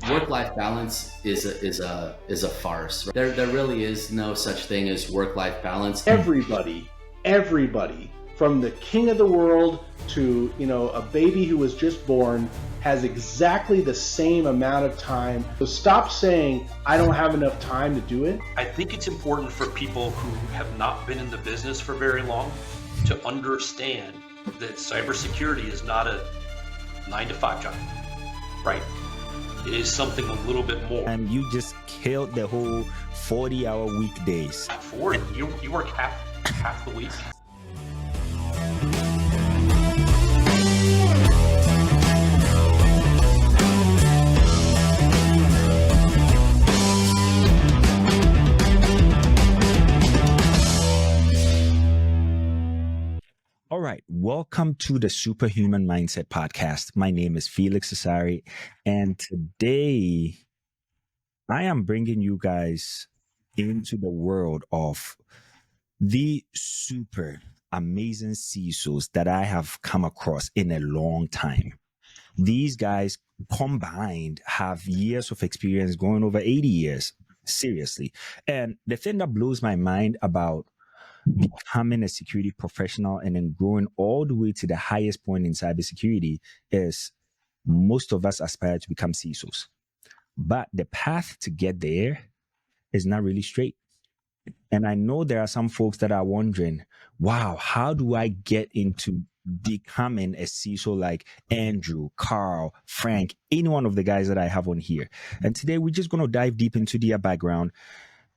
Work-life balance is a farce. There really is no such thing as work-life balance. Everybody, from the king of the world to, a baby who was just born has exactly the same amount of time. So stop saying, I don't have enough time to do it. I think it's important for people who have not been in the business for very long to understand that cybersecurity is not a 9-to-5 job, right? It is something a little bit more. And you just killed the whole 40-hour weekdays. 40? You work half the week? All right, welcome to the Superhuman Mindset Podcast. My name is Felix Asare, and today I am bringing you guys into the world of the super amazing CISOs that I have come across in a long time. These guys combined have years of experience, going over 80 years, seriously. And the thing that blows my mind about becoming a security professional and then growing all the way to the highest point in cybersecurity is most of us aspire to become CISOs. But the path to get there is not really straight. And I know there are some folks that are wondering, wow, how do I get into becoming a CISO like Andrew, Carl, Frank, any one of the guys that I have on here? And today we're just going to dive deep into their background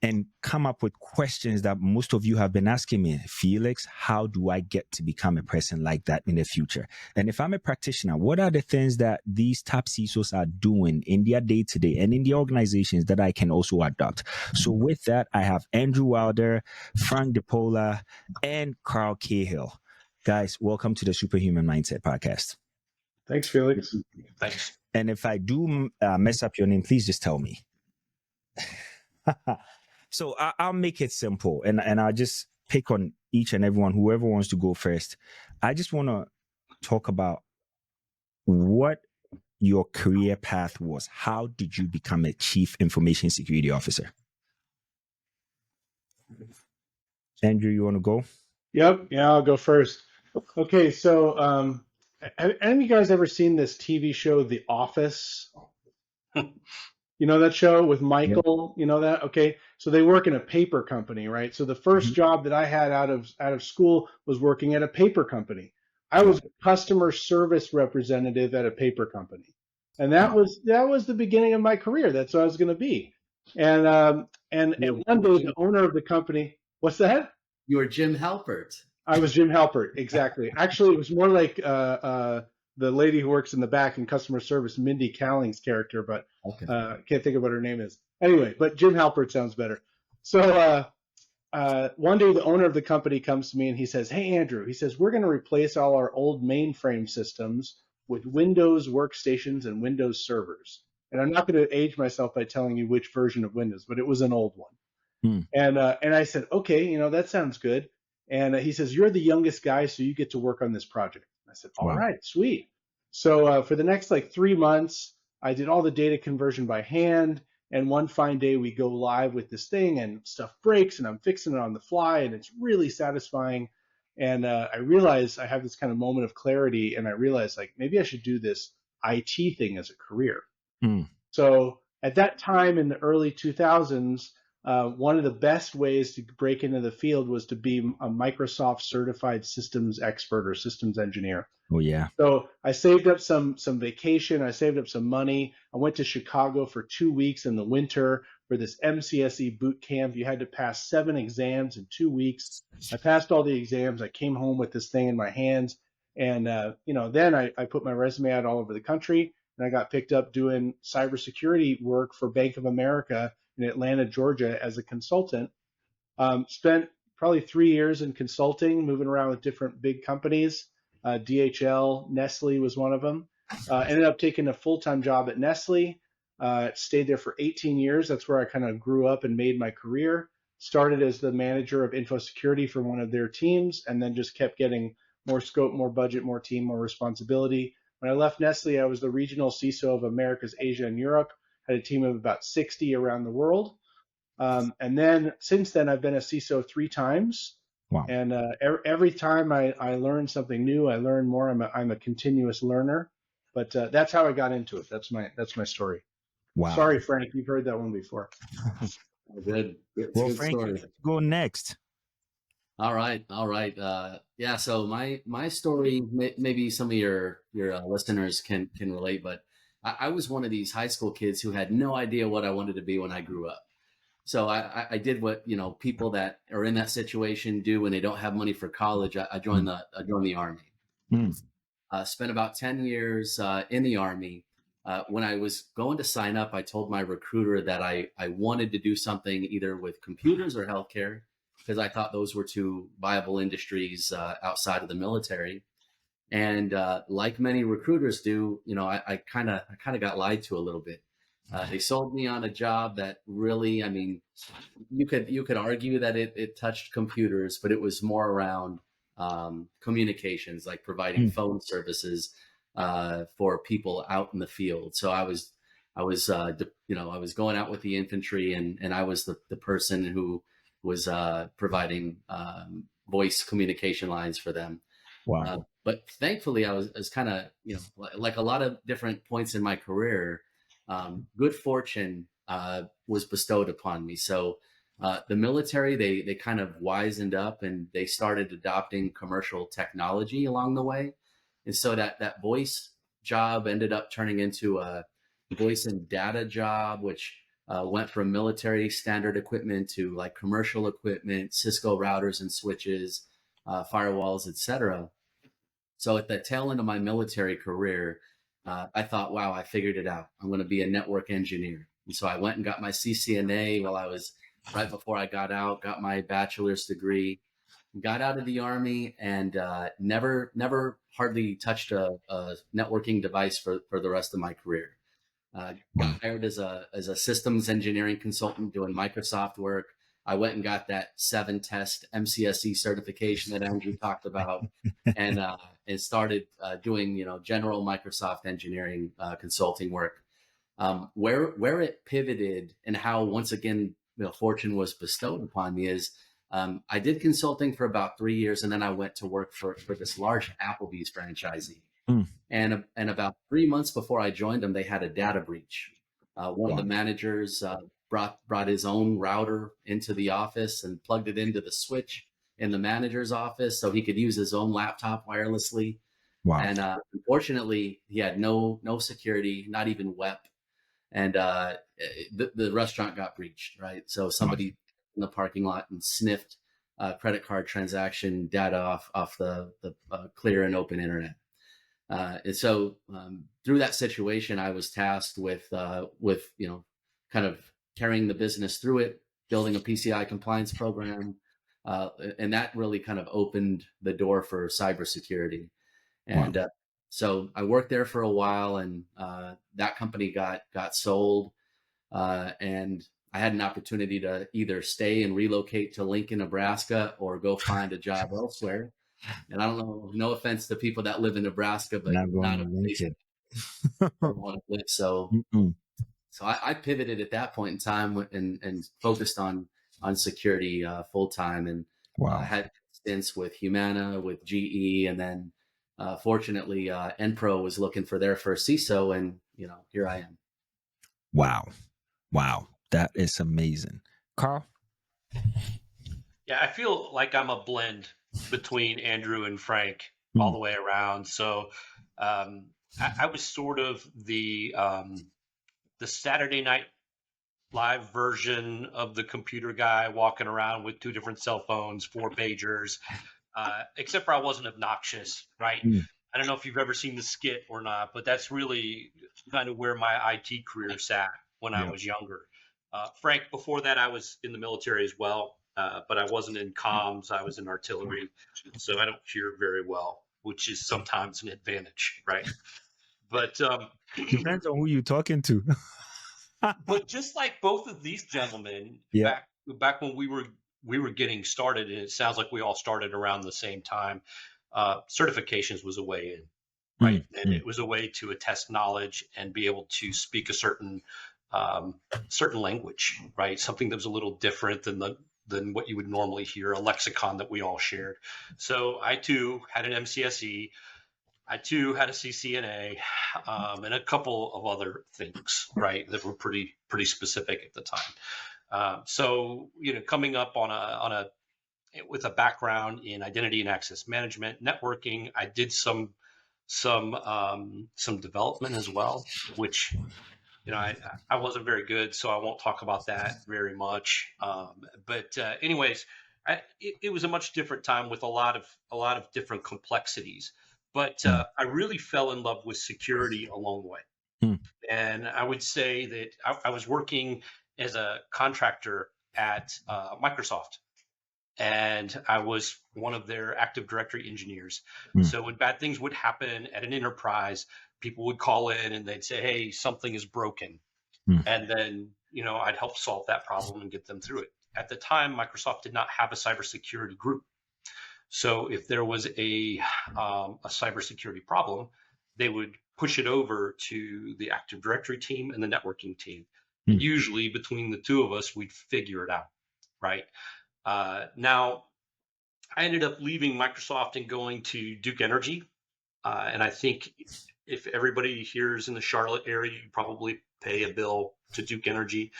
and come up with questions that most of you have been asking me. Felix, how do I get to become a person like that in the future? And if I'm a practitioner, what are the things that these top CISOs are doing in their day-to-day and in the organizations that I can also adopt? So with that, I have Andrew Wilder, Frank DePaola, and Carl Cahill. Guys, welcome to the Superhuman Mindset Podcast. Thanks, Felix. Thanks. And if I do mess up your name, please just tell me. So I'll make it simple, and I'll just pick on each and everyone, whoever wants to go first. I just want to talk about what your career path was. How did you become a chief information security officer? Andrew, you want to go? Yep. Yeah, I'll go first. Okay. So, have any of you guys ever seen this TV show, The Office? You know that show with Michael? Yep. You know that? Okay. So they work in a paper company, right? So the first job that I had out of school was working at a paper company. I was a customer service representative at a paper company. And that was the beginning of my career. That's what I was going to be. And one day the owner of the company, what's that? You were Jim Halpert. I was Jim Halpert, exactly. Actually, it was more like the lady who works in the back in customer service, Mindy Kaling's character, but can't think of what her name is. Anyway, but Jim Halpert sounds better. So one day the owner of the company comes to me and he says, "Hey, Andrew," he says, "we're going to replace all our old mainframe systems with Windows workstations and Windows servers." And I'm not going to age myself by telling you which version of Windows, but it was an old one. And I said, "Okay, that sounds good." And he says, "You're the youngest guy, so you get to work on this project." I said, "All right, sweet." So for the next 3 months, I did all the data conversion by hand. And one fine day we go live with this thing and stuff breaks and I'm fixing it on the fly and it's really satisfying. And I realize I have this kind of moment of clarity and I realize maybe I should do this IT thing as a career. So at that time in the early 2000s, one of the best ways to break into the field was to be a Microsoft certified systems expert or systems engineer. Oh, yeah. So I saved up some vacation. I saved up some money. I went to Chicago for 2 weeks in the winter for this MCSE boot camp. You had to pass 7 exams in 2 weeks. I passed all the exams. I came home with this thing in my hands. And, then I put my resume out all over the country and I got picked up doing cybersecurity work for Bank of America in Atlanta, Georgia as a consultant. Spent probably 3 years in consulting, moving around with different big companies. DHL, Nestle was one of them. Ended up taking a full-time job at Nestle. Stayed there for 18 years. That's where I kind of grew up and made my career. Started as the manager of info security for one of their teams, and then just kept getting more scope, more budget, more team, more responsibility. When I left Nestle, I was the regional CISO of Americas, Asia, and Europe. had a team of about 60 around the world. And then since then, I've been a CISO 3 times. Wow. And every time I learn something new, I learn more. I'm a continuous learner. But that's how I got into it. That's my story. Wow. Sorry, Frank, you've heard that one before. Good. It's Well, a good Frank, story. let's go next. All right. Yeah. So my story, maybe some of your listeners can relate, but I was one of these high school kids who had no idea what I wanted to be when I grew up. So I did what people that are in that situation do when they don't have money for college. I joined the Army. Spent about 10 years in the Army. When I was going to sign up, I told my recruiter that I wanted to do something either with computers or healthcare, because I thought those were two viable industries outside of the military. And like many recruiters do, I kind of got lied to a little bit. They sold me on a job that really, I mean, you could argue that it touched computers, but it was more around communications, like providing phone services for people out in the field. So I was going out with the infantry, and I was the person who was providing voice communication lines for them. Wow. But thankfully, I was kind of, like a lot of different points in my career, good fortune was bestowed upon me. So the military, they kind of wisened up and they started adopting commercial technology along the way. And so that voice job ended up turning into a voice and data job, which went from military standard equipment to like commercial equipment, Cisco routers and switches, firewalls, etc. So at the tail end of my military career, I thought, wow, I figured it out. I'm going to be a network engineer. And so I went and got my CCNA while I was right before I got out, got my bachelor's degree, got out of the Army, and never hardly touched a networking device for the rest of my career. Got hired as a systems engineering consultant doing Microsoft work. I went and got that 7-test MCSE certification that Andrew talked about, and started doing general Microsoft engineering consulting work. Where it pivoted and how once again fortune was bestowed upon me is I did consulting for about 3 years, and then I went to work for this large Applebee's franchisee. And about 3 months before I joined them, they had a data breach. One of the managers brought his own router into the office and plugged it into the switch in the manager's office so he could use his own laptop wirelessly. Wow. And unfortunately, he had no security, not even WEP. And the restaurant got breached, right? So somebody in the parking lot and sniffed credit card transaction data off the clear and open internet. And so through that situation, I was tasked with kind of carrying the business through it, building a PCI compliance program, and that really kind of opened the door for cybersecurity. And so I worked there for a while, and that company got sold, and I had an opportunity to either stay and relocate to Lincoln, Nebraska, or go find a job elsewhere. And I don't know, no offense to people that live in Nebraska, but not a place I want to live. So, so I pivoted at that point in time and focused on security full time, and had stints with Humana, with GE, and then fortunately Enpro was looking for their first CISO, and here I am. Wow, that is amazing, Carl. Yeah, I feel like I'm a blend between Andrew and Frank all the way around. So I was sort of the Saturday Night Live version of the computer guy walking around with 2 different cell phones, 4 pagers, except for I wasn't obnoxious, right? I don't know if you've ever seen the skit or not, but that's really kind of where my IT career sat when I was younger. Frank, before that, I was in the military as well. But I wasn't in comms. I was in artillery, so I don't hear very well, which is sometimes an advantage, right? But depends on who you're talking to. But just like both of these gentlemen, back when we were getting started, and it sounds like we all started around the same time, certifications was a way in, right? And it was a way to attest knowledge and be able to speak a certain certain language, right? Something that was a little different than what you would normally hear, a lexicon that we all shared. So I too had an MCSE. I too had a CCNA, and a couple of other things, right, that were pretty specific at the time. So coming up with a background in identity and access management, networking, I did some development as well, which I wasn't very good, so I won't talk about that very much. But anyways, it was a much different time with a lot of different complexities. But I really fell in love with security along the way. And I would say that I was working as a contractor at Microsoft, and I was one of their Active Directory engineers. So when bad things would happen at an enterprise, people would call in and they'd say, hey, something is broken. And then, I'd help solve that problem and get them through it. At the time, Microsoft did not have a cybersecurity group. So if there was a cybersecurity problem, they would push it over to the Active Directory team and the networking team. Usually between the two of us, we'd figure it out, right? Now, I ended up leaving Microsoft and going to Duke Energy. And I think if everybody here is in the Charlotte area, you probably pay a bill to Duke Energy.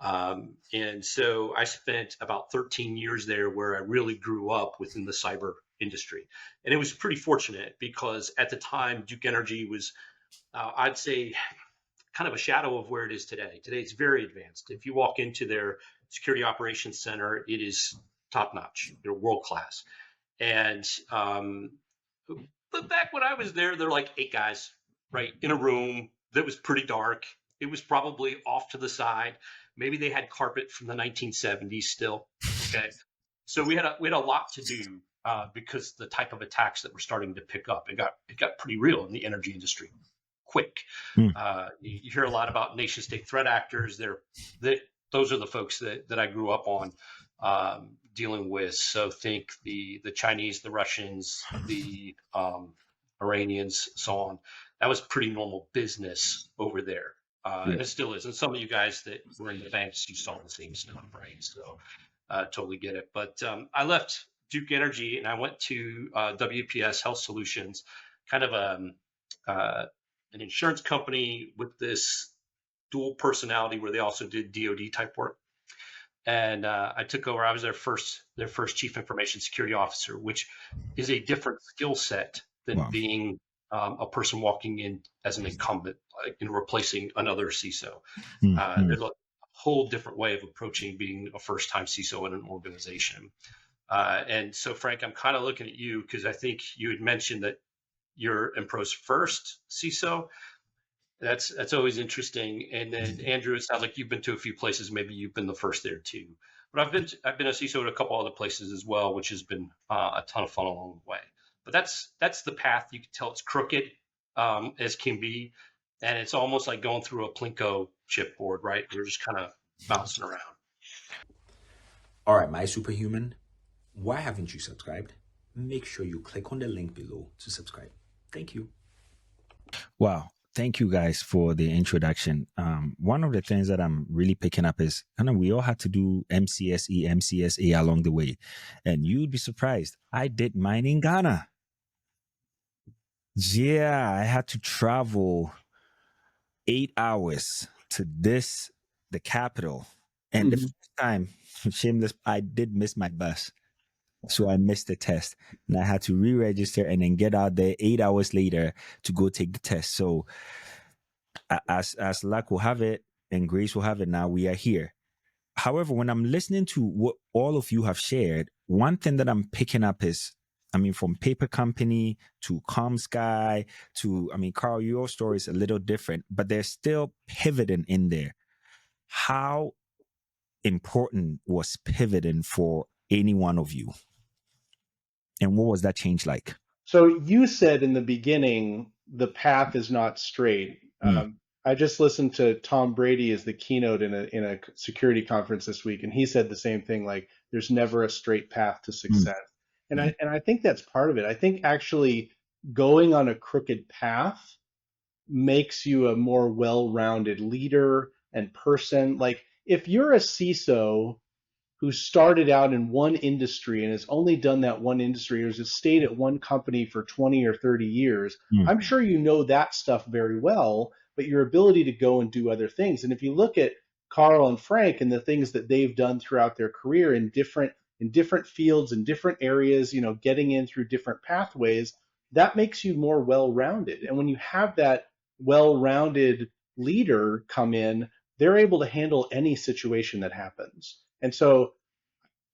And so I spent about 13 years there where I really grew up within the cyber industry. And it was pretty fortunate because at the time, Duke Energy was, I'd say, kind of a shadow of where it is today. Today, it's very advanced. If you walk into their security operations center, it is top notch. They're world class. And but back when I was there, they're like 8 guys, right, in a room that was pretty dark. It was probably off to the side. Maybe they had carpet from the 1970s still. Okay, so we had a lot to do because the type of attacks that were starting to pick up, it got pretty real in the energy industry. Quick. You hear a lot about nation state threat actors. Those are the folks that I grew up on dealing with. So think the Chinese, the Russians, the Iranians, so on. That was pretty normal business over there. And it still is. And some of you guys that were in the banks, you saw the same stuff, right? So totally get it. But I left Duke Energy and I went to WPS Health Solutions, kind of an insurance company with this dual personality where they also did DoD type work. And I took over. I was their first chief information security officer, which is a different skill set than being a person walking in as an incumbent, like in replacing another CISO. There's a whole different way of approaching being a first-time CISO in an organization. And so, Frank, I'm kind of looking at you because I think you had mentioned that you're Impro's first CISO. That's always interesting. And then Andrew, it sounds like you've been to a few places. Maybe you've been the first there too. But I've been a CISO at a couple other places as well, which has been a ton of fun along the way. But that's the path. You can tell it's crooked as can be, and it's almost like going through a Plinko chipboard, right? You're just kind of bouncing around. All right, my superhuman, why haven't you subscribed? Make sure you click on the link below to subscribe. Thank you. Wow. Thank you guys for the introduction. One of the things that I'm really picking up is we all had to do MCSE, MCSA along the way. And you'd be surprised. I did mine in Ghana. Yeah, I had to travel 8 hours to the capital. And the first time, shameless, I did miss my bus. So I missed the test and I had to re-register and then get out there 8 hours later to go take the test. So as luck will have it and grace will have it, now we are here. However, when I'm listening to what all of you have shared, one thing that I'm picking up is, from paper company to comms guy to, Carl, your story is a little different, but there's still pivoting in there. How important was pivoting for any one of you? And what was that change like? So you said in the beginning, the path is not straight. I just listened to Tom Brady as the keynote in a security conference this week, and he said the same thing, like there's never a straight path to success. And I think that's part of it. I think actually going on a crooked path makes you a more well-rounded leader, and person. Like if you're a CISO who started out in one industry and has only done that one industry or has stayed at one company for 20 or 30 years, I'm sure you know that stuff very well, but your ability to go and do other things. And if you look at Carl and Frank and the things that they've done throughout their career in different fields, in different areas, getting in through different pathways, that makes you more well-rounded. And when you have that well-rounded leader come in, they're able to handle any situation that happens. And so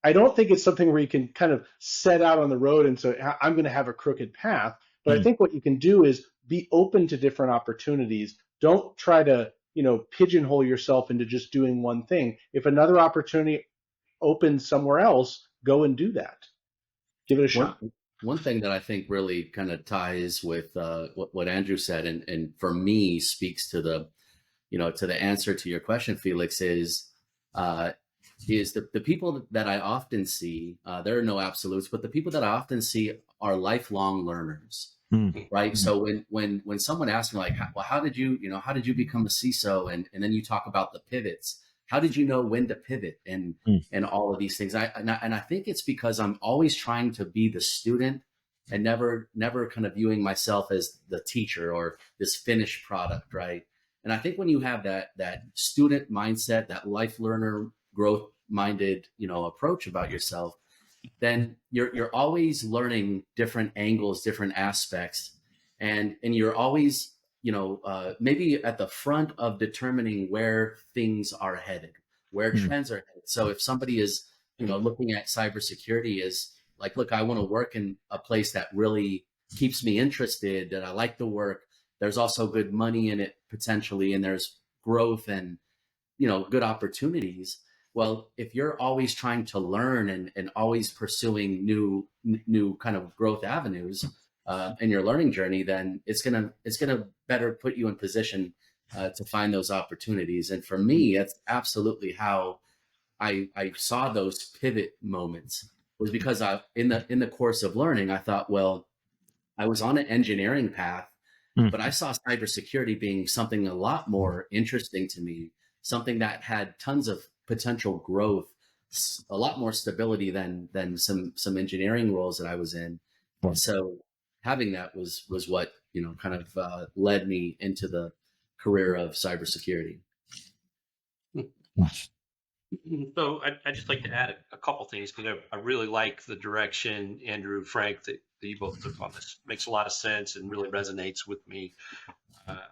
I don't think it's something where you can kind of set out on the road and say, I'm going to have a crooked path. But I think what you can do is be open to different opportunities. Don't try to, pigeonhole yourself into just doing one thing. If another opportunity opens somewhere else, go and do that. Give it a shot. One thing that I think really kind of ties with what Andrew said, and for me speaks to the, to the answer to your question, Felix, is the people that I often see, there are no absolutes, but the people that I often see are lifelong learners, right? So when someone asks me like, well, how did you become a CISO? And then you talk about the pivots. How did you know when to pivot and all of these things? And I think it's because I'm always trying to be the student and never kind of viewing myself as the teacher or this finished product, right? And I think when you have that student mindset, that life learner, growth minded, approach about yourself, then you're always learning different angles, different aspects, and you're always, maybe at the front of determining where things are headed, where trends are headed. So if somebody is, looking at cybersecurity as like, look, I want to work in a place that really keeps me interested, that I like the work. There's also good money in it potentially, and there's growth and, good opportunities. Well, if you're always trying to learn and always pursuing new kind of growth avenues in your learning journey, then it's gonna better put you in position to find those opportunities. And for me, that's absolutely how I saw those pivot moments, was because in the course of learning, I thought, well, I was on an engineering path, but I saw cybersecurity being something a lot more interesting to me, something that had tons of potential growth, a lot more stability than some engineering roles that I was in. And so having that was what, kind of led me into the career of cybersecurity. So I'd just like to add a couple things, because I really like the direction, Andrew, Frank, that you both took on this. Makes a lot of sense and really resonates with me.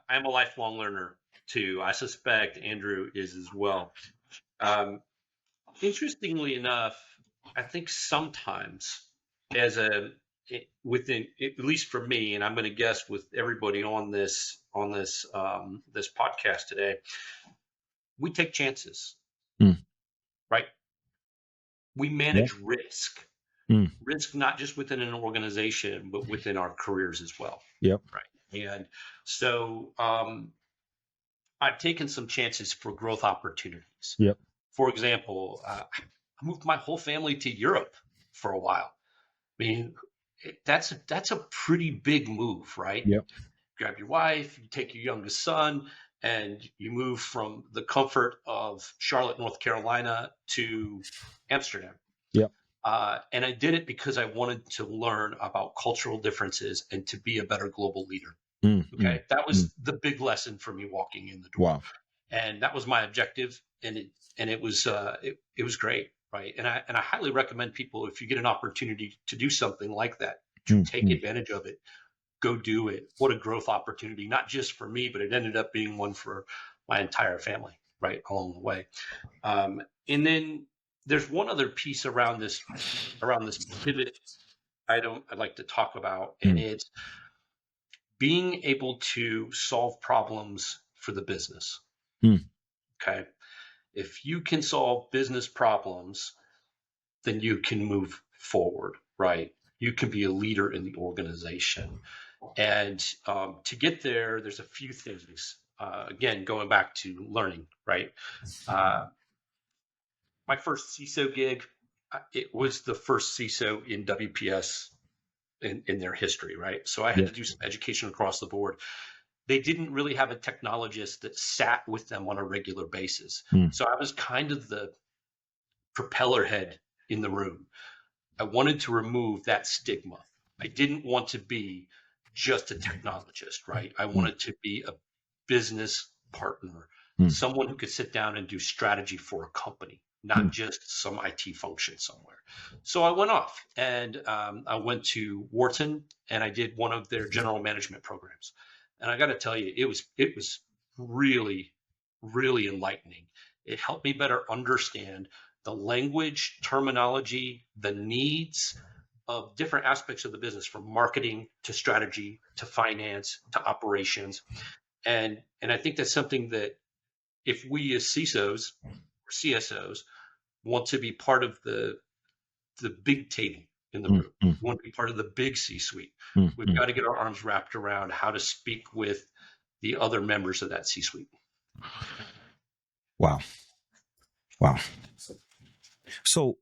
I'm a lifelong learner too. I suspect Andrew is as well. Interestingly enough, I think sometimes within, at least for me, and I'm going to guess with everybody on this podcast today, we take chances, right? We manage risk, not just within an organization, but within our careers as well. Yep. Right. And so I've taken some chances for growth opportunities. Yep. For example, I moved my whole family to Europe for a while. I mean, that's a pretty big move, right? Yep. Grab your wife, you take your youngest son, and you move from the comfort of Charlotte, North Carolina to Amsterdam. Yep. And I did it because I wanted to learn about cultural differences and to be a better global leader. Okay. That was the big lesson for me walking in the door. Wow. And that was my objective. And it was great. Right. And I highly recommend people, if you get an opportunity to do something like that, to take advantage of it, go do it. What a growth opportunity, not just for me, but it ended up being one for my entire family, right, along the way. And then there's one other piece around this pivot item I'd like to talk about, and it's being able to solve problems for the business. Okay. If you can solve business problems, then you can move forward, right? You can be a leader in the organization. And to get there, there's a few things. Again, going back to learning, right? My first CISO gig, it was the first CISO in WPS in their history, right? So I had to do some education across the board. they didn't really have a technologist that sat with them on a regular basis. So I was kind of the propeller head in the room. I wanted to remove that stigma. I didn't want to be just a technologist, right? I wanted to be a business partner, someone who could sit down and do strategy for a company, not just some IT function somewhere. So I went off and I went to Wharton and I did one of their general management programs. And I got to tell you, it was really, really enlightening. It helped me better understand the language, terminology, the needs of different aspects of the business, from marketing to strategy to finance to operations. And I think that's something that if we as CISOs or CSOs want to be part of the big table in the room, we want to be part of the big C-suite, we've got to get our arms wrapped around how to speak with the other members of that C-suite. Wow. So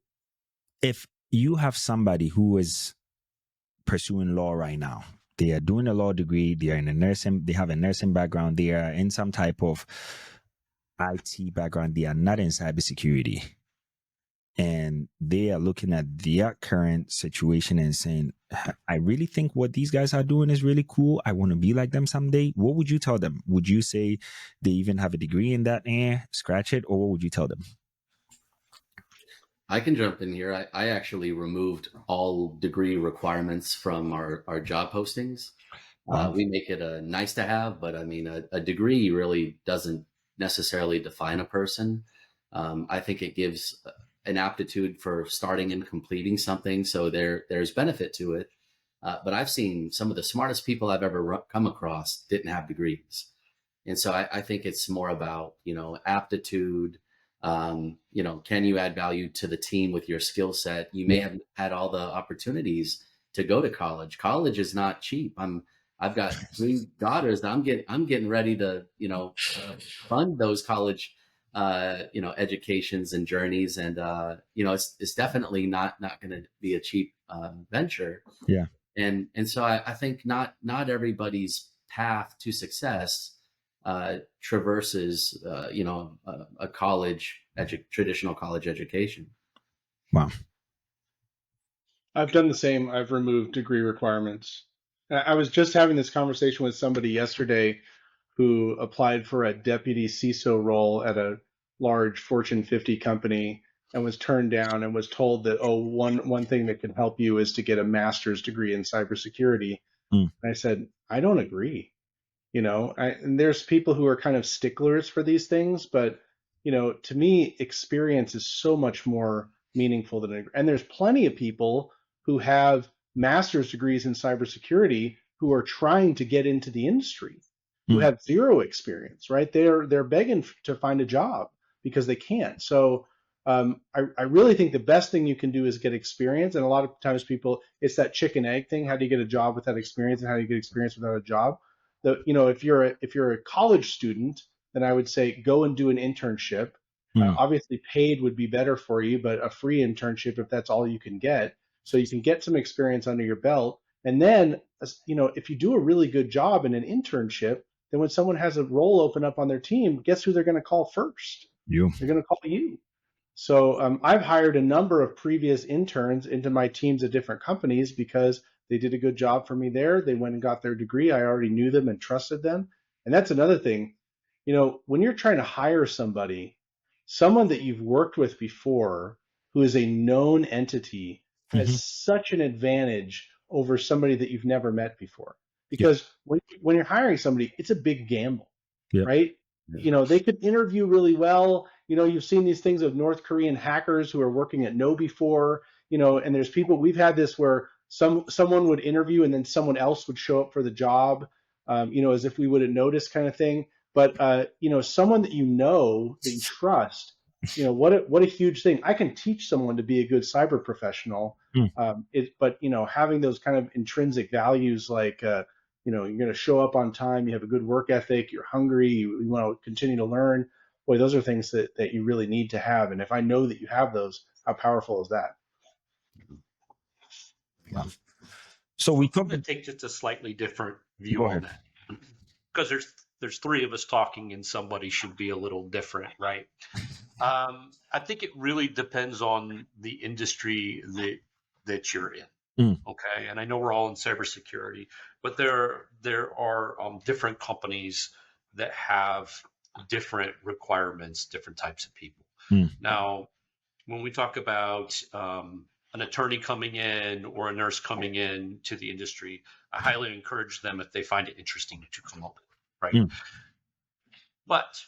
if you have somebody who is pursuing law right now, they are doing a law degree, they are in a nursing, they have a nursing background, they are in some type of IT background, they are not in cybersecurity, and they are looking at their current situation and saying, I really think what these guys are doing is really cool. I want to be like them someday. What would you tell them? Would you say they even have a degree in that? Scratch it. Or what would you tell them? I can jump in here. I actually removed all degree requirements from our job postings. We make it a nice to have, but I mean, a degree really doesn't necessarily define a person. I think it gives an aptitude for starting and completing something. So there's benefit to it. But I've seen some of the smartest people I've ever come across didn't have degrees. And so I think it's more about, aptitude. Can you add value to the team with your skill set? You may have had all the opportunities to go to college. College is not cheap. I've got 3 daughters that I'm getting ready to, fund those college, educations and journeys. And, it's definitely not going to be a cheap venture. Yeah. And so I think not everybody's path to success traverses, a traditional college education. Wow. I've done the same. I've removed degree requirements. I was just having this conversation with somebody yesterday who applied for a deputy CISO role at a large Fortune 50 company and was turned down and was told that, one thing that can help you is to get a master's degree in cybersecurity. And I said, I don't agree. And there's people who are kind of sticklers for these things, but, to me, experience is so much more meaningful than, and there's plenty of people who have master's degrees in cybersecurity who are trying to get into the industry, who have zero experience, right? They're begging to find a job because they can't. So I really think the best thing you can do is get experience. And a lot of times it's that chicken egg thing. How do you get a job without experience, and how do you get experience without a job? If you're a college student, then I would say go and do an internship. Obviously paid would be better for you, but a free internship if that's all you can get. So you can get some experience under your belt. And then, if you do a really good job in an internship, then when someone has a role open up on their team, guess who they're going to call first? You. They're going to call you. So I've hired a number of previous interns into my teams at different companies because they did a good job for me there. They went and got their degree. I already knew them and trusted them. And that's another thing. When you're trying to hire someone that you've worked with before who is a known entity has such an advantage over somebody that you've never met before. Because when you're hiring somebody, it's a big gamble, right? They could interview really well. You've seen these things of North Korean hackers who are working at KnowBe4, and there's people, we've had this where someone would interview and then someone else would show up for the job, as if we wouldn't notice kind of thing. But, someone that that you trust, what a huge thing. I can teach someone to be a good cyber professional. But having those kind of intrinsic values, like, you're going to show up on time, you have a good work ethic, you're hungry, you want to continue to learn. Boy, those are things that you really need to have. And if I know that you have those, how powerful is that? Yeah. So we I'm going to take just a slightly different view on that. because there's three of us talking and somebody should be a little different, right? I think it really depends on the industry that you're in. Okay, and I know we're all in cybersecurity, but there are different companies that have different requirements, different types of people. Now, when we talk about an attorney coming in or a nurse coming in to the industry, I highly encourage them, if they find it interesting, to come up, right? But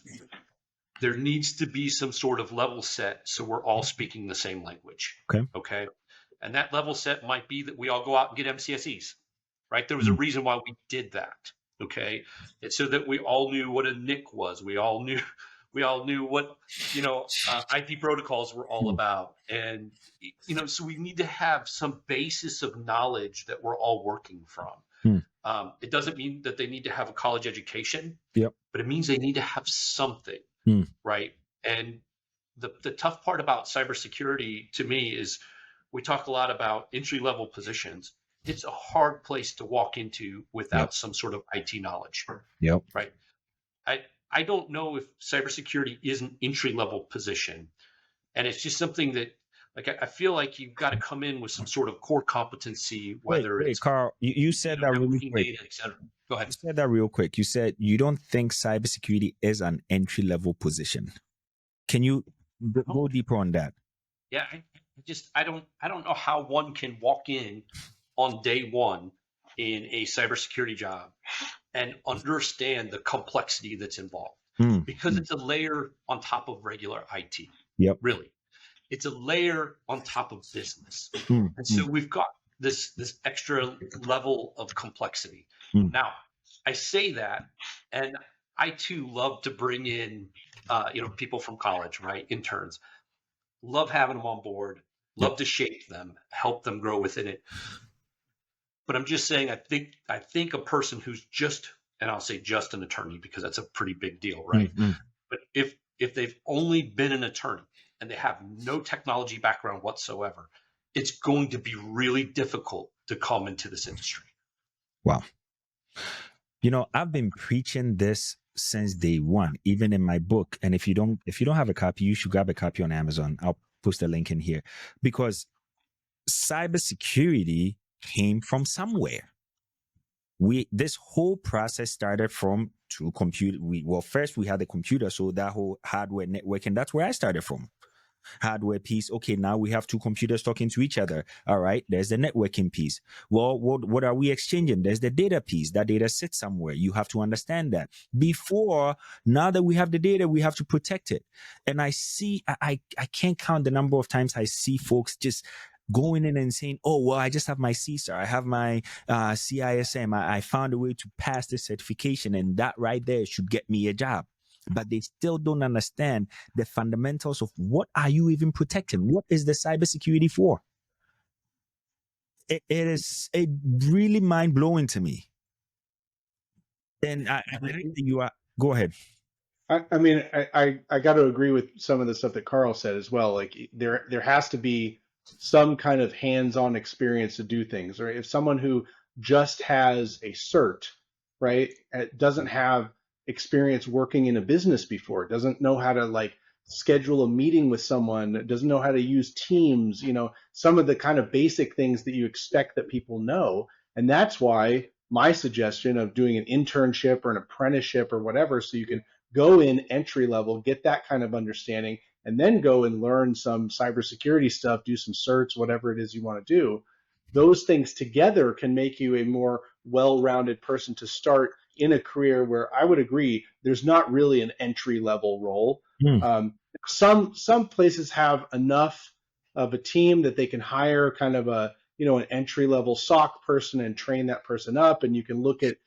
there needs to be some sort of level set so we're all speaking the same language. Okay. And that level set might be that we all go out and get MCSEs, right? There was a reason why we did that. Okay. It's so that we all knew what a NIC was. We all knew what, IP protocols were all about. And, so we need to have some basis of knowledge that we're all working from. It doesn't mean that they need to have a college education, but it means they need to have something, right? And the tough part about cybersecurity to me is we talk a lot about entry-level positions. It's a hard place to walk into without some sort of IT knowledge, right? I don't know if cybersecurity is an entry-level position, and it's just something that, like, I feel like you've got to come in with some sort of core competency, whether it's Carl, you said that really quick. Data, go ahead. You said that real quick. You said you don't think cybersecurity is an entry-level position. Can you go deeper on that? Yeah, I don't know how one can walk in on day one in a cybersecurity job and understand the complexity that's involved, because it's a layer on top of regular IT. Really. It's a layer on top of business. And so we've got this extra level of complexity. Now, I say that, and I too love to bring in, people from college, right? Interns. Love having them on board, love to shape them, help them grow within it. But I'm just saying, I think a person who's just, and I'll say just an attorney, because that's a pretty big deal, right? But if they've only been an attorney and they have no technology background whatsoever, it's going to be really difficult to come into this industry. Wow. I've been preaching this since day one, even in my book. And if you don't have a copy, you should grab a copy on Amazon. I'll post a link in here, because cybersecurity came from somewhere. This whole process started from two computer. First we had the computer, so that whole hardware networking, that's where I started from. Hardware piece. Okay, now we have two computers talking to each other. All right, there's the networking piece. Well, what are we exchanging? There's the data piece. That data sits somewhere. You have to understand that. Now that we have the data, we have to protect it. And I can't count the number of times I see folks just going in and saying, oh, well, I just have my CISO, I have my CISM, I found a way to pass this certification, and that right there should get me a job. But they still don't understand the fundamentals of what are you even protecting? What is the cybersecurity for? It is really mind-blowing to me. And I think you are, go ahead. I mean, I got to agree with some of the stuff that Carl said as well. Like there has to be some kind of hands-on experience to do things, or if someone who just has a cert, right, doesn't have experience working in a business before, doesn't know how to schedule a meeting with someone, doesn't know how to use Teams, some of the kind of basic things that you expect that people know. And that's why my suggestion of doing an internship or an apprenticeship or whatever, so you can go in entry level, get that kind of understanding, and then go and learn some cybersecurity stuff, do some certs, whatever it is you want to do. Those things together can make you a more well-rounded person to start in a career where I would agree there's not really an entry-level role. Some places have enough of a team that they can hire kind of an entry-level SOC person and train that person up, and you can look at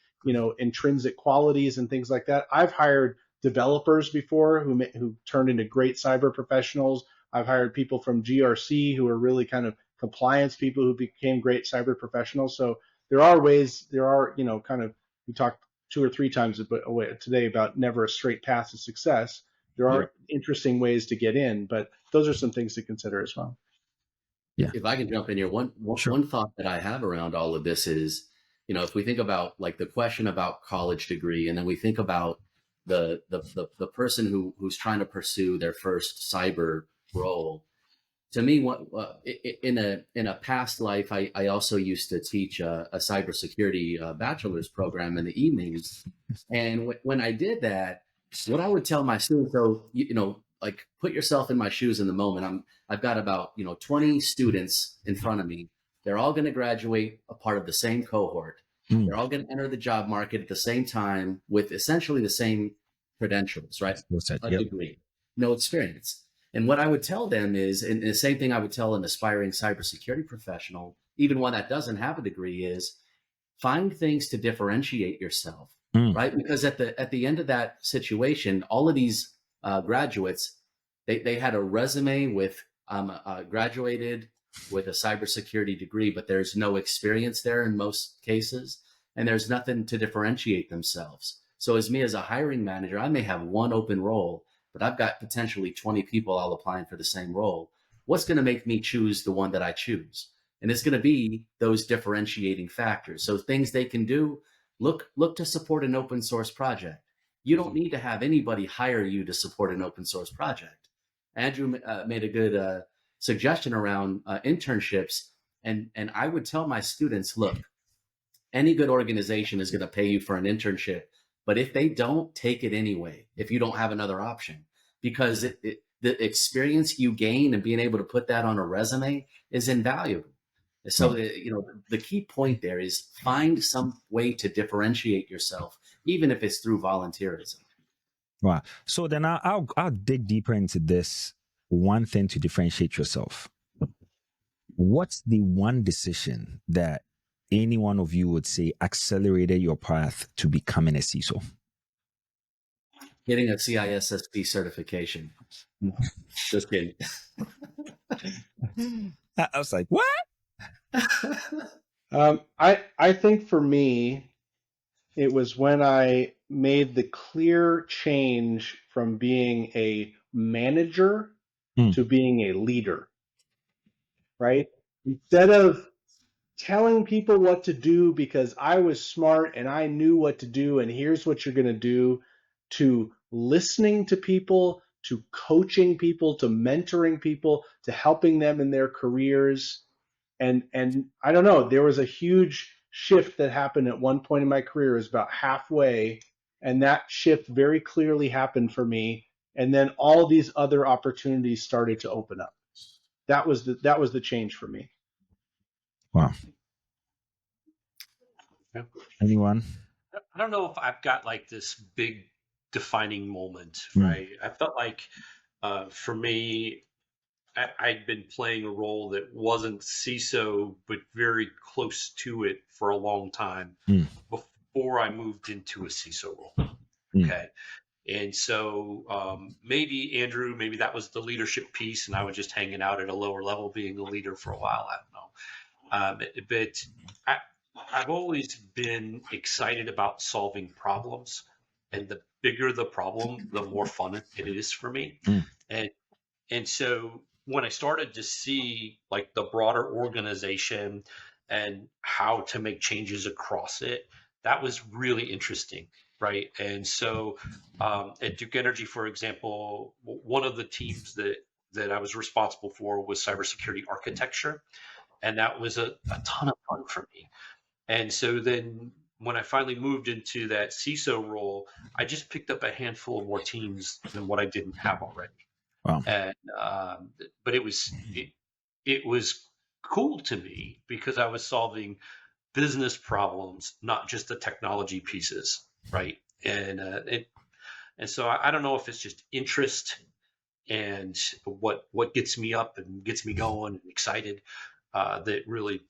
intrinsic qualities and things like that. I've hired developers before who turned into great cyber professionals. I've hired people from GRC who are really kind of compliance people who became great cyber professionals. So there are ways, we talked 2 or 3 times today about never a straight path to success. There are interesting ways to get in, but those are some things to consider as well. Yeah. If I can jump in here, one thought that I have around all of this is, if we think about like the question about college degree, and then we think about the person who's trying to pursue their first cyber role. To me, in a past life, I also used to teach a cybersecurity bachelor's program in the evenings, and when I did that, what I would tell my students, so like put yourself in my shoes in the moment. I've got about 20 students in front of me. They're all going to graduate a part of the same cohort. They're all going to enter the job market at the same time with essentially the same credentials, right? A degree, no experience. And what I would tell them is, and the same thing I would tell an aspiring cybersecurity professional, even one that doesn't have a degree, is find things to differentiate yourself, right? Because at the end of that situation, all of these graduates, they had a resume with graduated with a cybersecurity degree, but there's no experience there in most cases, and there's nothing to differentiate themselves. So as a hiring manager, I may have one open role, but I've got potentially 20 people all applying for the same role. What's going to make me choose the one that I choose? And it's going to be those differentiating factors. So things they can do, look to support an open source project. You don't need to have anybody hire you to support an open source project. Andrew made a good suggestion around internships. And I would tell my students, look, any good organization is going to pay you for an internship. But if they don't, take it anyway, if you don't have another option, because the experience you gain and being able to put that on a resume is invaluable. So, the key point there is find some way to differentiate yourself, even if it's through volunteerism. Wow. So then I'll dig deeper into this one thing to differentiate yourself. What's the one decision that any one of you would say accelerated your path to becoming a CISO? Getting a CISSP certification. Just kidding. I was like, what? I think for me, it was when I made the clear change from being a manager to being a leader, right? Instead of telling people what to do because I was smart and I knew what to do and here's what you're going to do, to listening to people, to coaching people, to mentoring people, to helping them in their careers. And I don't know, there was a huge shift that happened at one point in my career. It was about halfway, and that shift very clearly happened for me. And then all these other opportunities started to open up. That was the change for me. Wow. Yeah. Anyone? I don't know if I've got like this big defining moment, right? I felt like for me, I'd been playing a role that wasn't CISO, but very close to it for a long time before I moved into a CISO role. Okay. And so maybe Andrew, maybe that was the leadership piece and I was just hanging out at a lower level being a leader for a while. I don't know. But I've always been excited about solving problems, and the bigger the problem, the more fun it is for me. And so when I started to see like the broader organization and how to make changes across it, that was really interesting, right? And so at Duke Energy, for example, one of the teams that I was responsible for was cybersecurity architecture, and that was a ton of fun for me. And so then when I finally moved into that CISO role, I just picked up a handful of more teams than what I didn't have already. Wow. And but it was cool to me because I was solving business problems, not just the technology pieces, right? And so I don't know if it's just interest and what gets me up and gets me going and excited that really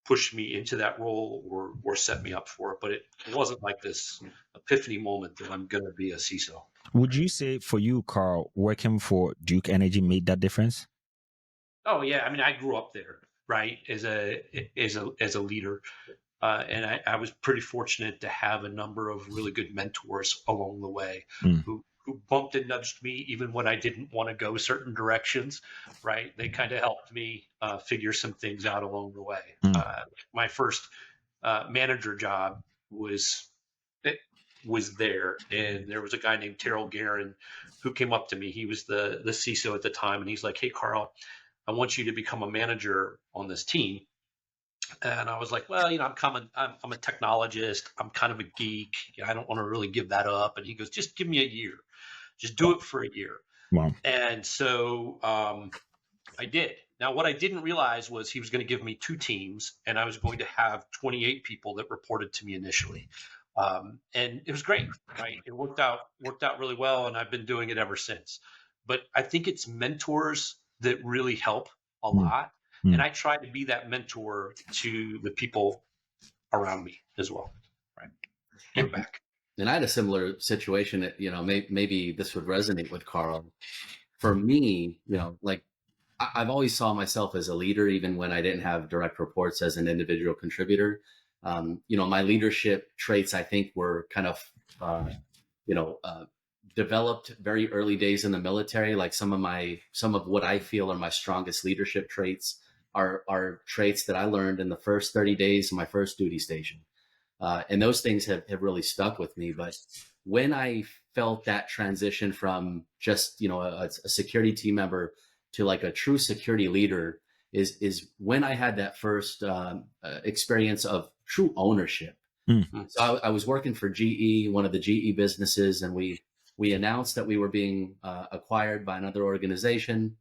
pushed me into that role or set me up for it. But it wasn't like this epiphany moment that I'm going to be a CISO. Would you say for you, Carl, working for Duke Energy made that difference? Oh yeah, I mean, I grew up there, right, as a leader, and I was pretty fortunate to have a number of really good mentors along the way who bumped and nudged me even when I didn't want to go certain directions, right? They kind of helped me figure some things out along the way. My first manager job was there, and there was a guy named Terrell Guerin who came up to me. He was the CISO at the time, and he's like, "Hey, Carl, I want you to become a manager on this team." And I was like, "Well, I'm a technologist. I'm kind of a geek. I don't want to really give that up." And he goes, "Just give me a year. Just do it for a year." Wow. And so I did. Now, what I didn't realize was he was going to give me 2 teams, and I was going to have 28 people that reported to me initially. And it was great, right? It worked out really well, and I've been doing it ever since. But I think it's mentors that really help a lot. And I try to be that mentor to the people around me as well, right? Give back. And I had a similar situation that, maybe this would resonate with Carl. For me, like I've always saw myself as a leader, even when I didn't have direct reports as an individual contributor. My leadership traits, I think, were kind of, developed very early days in the military. Like some of what I feel are my strongest leadership traits are traits that I learned in the first 30 days of my first duty station. And those things have really stuck with me. But when I felt that transition from just, a security team member to like a true security leader is when I had that first experience of true ownership. So I was working for GE, one of the GE businesses, and we announced that we were being acquired by another organization.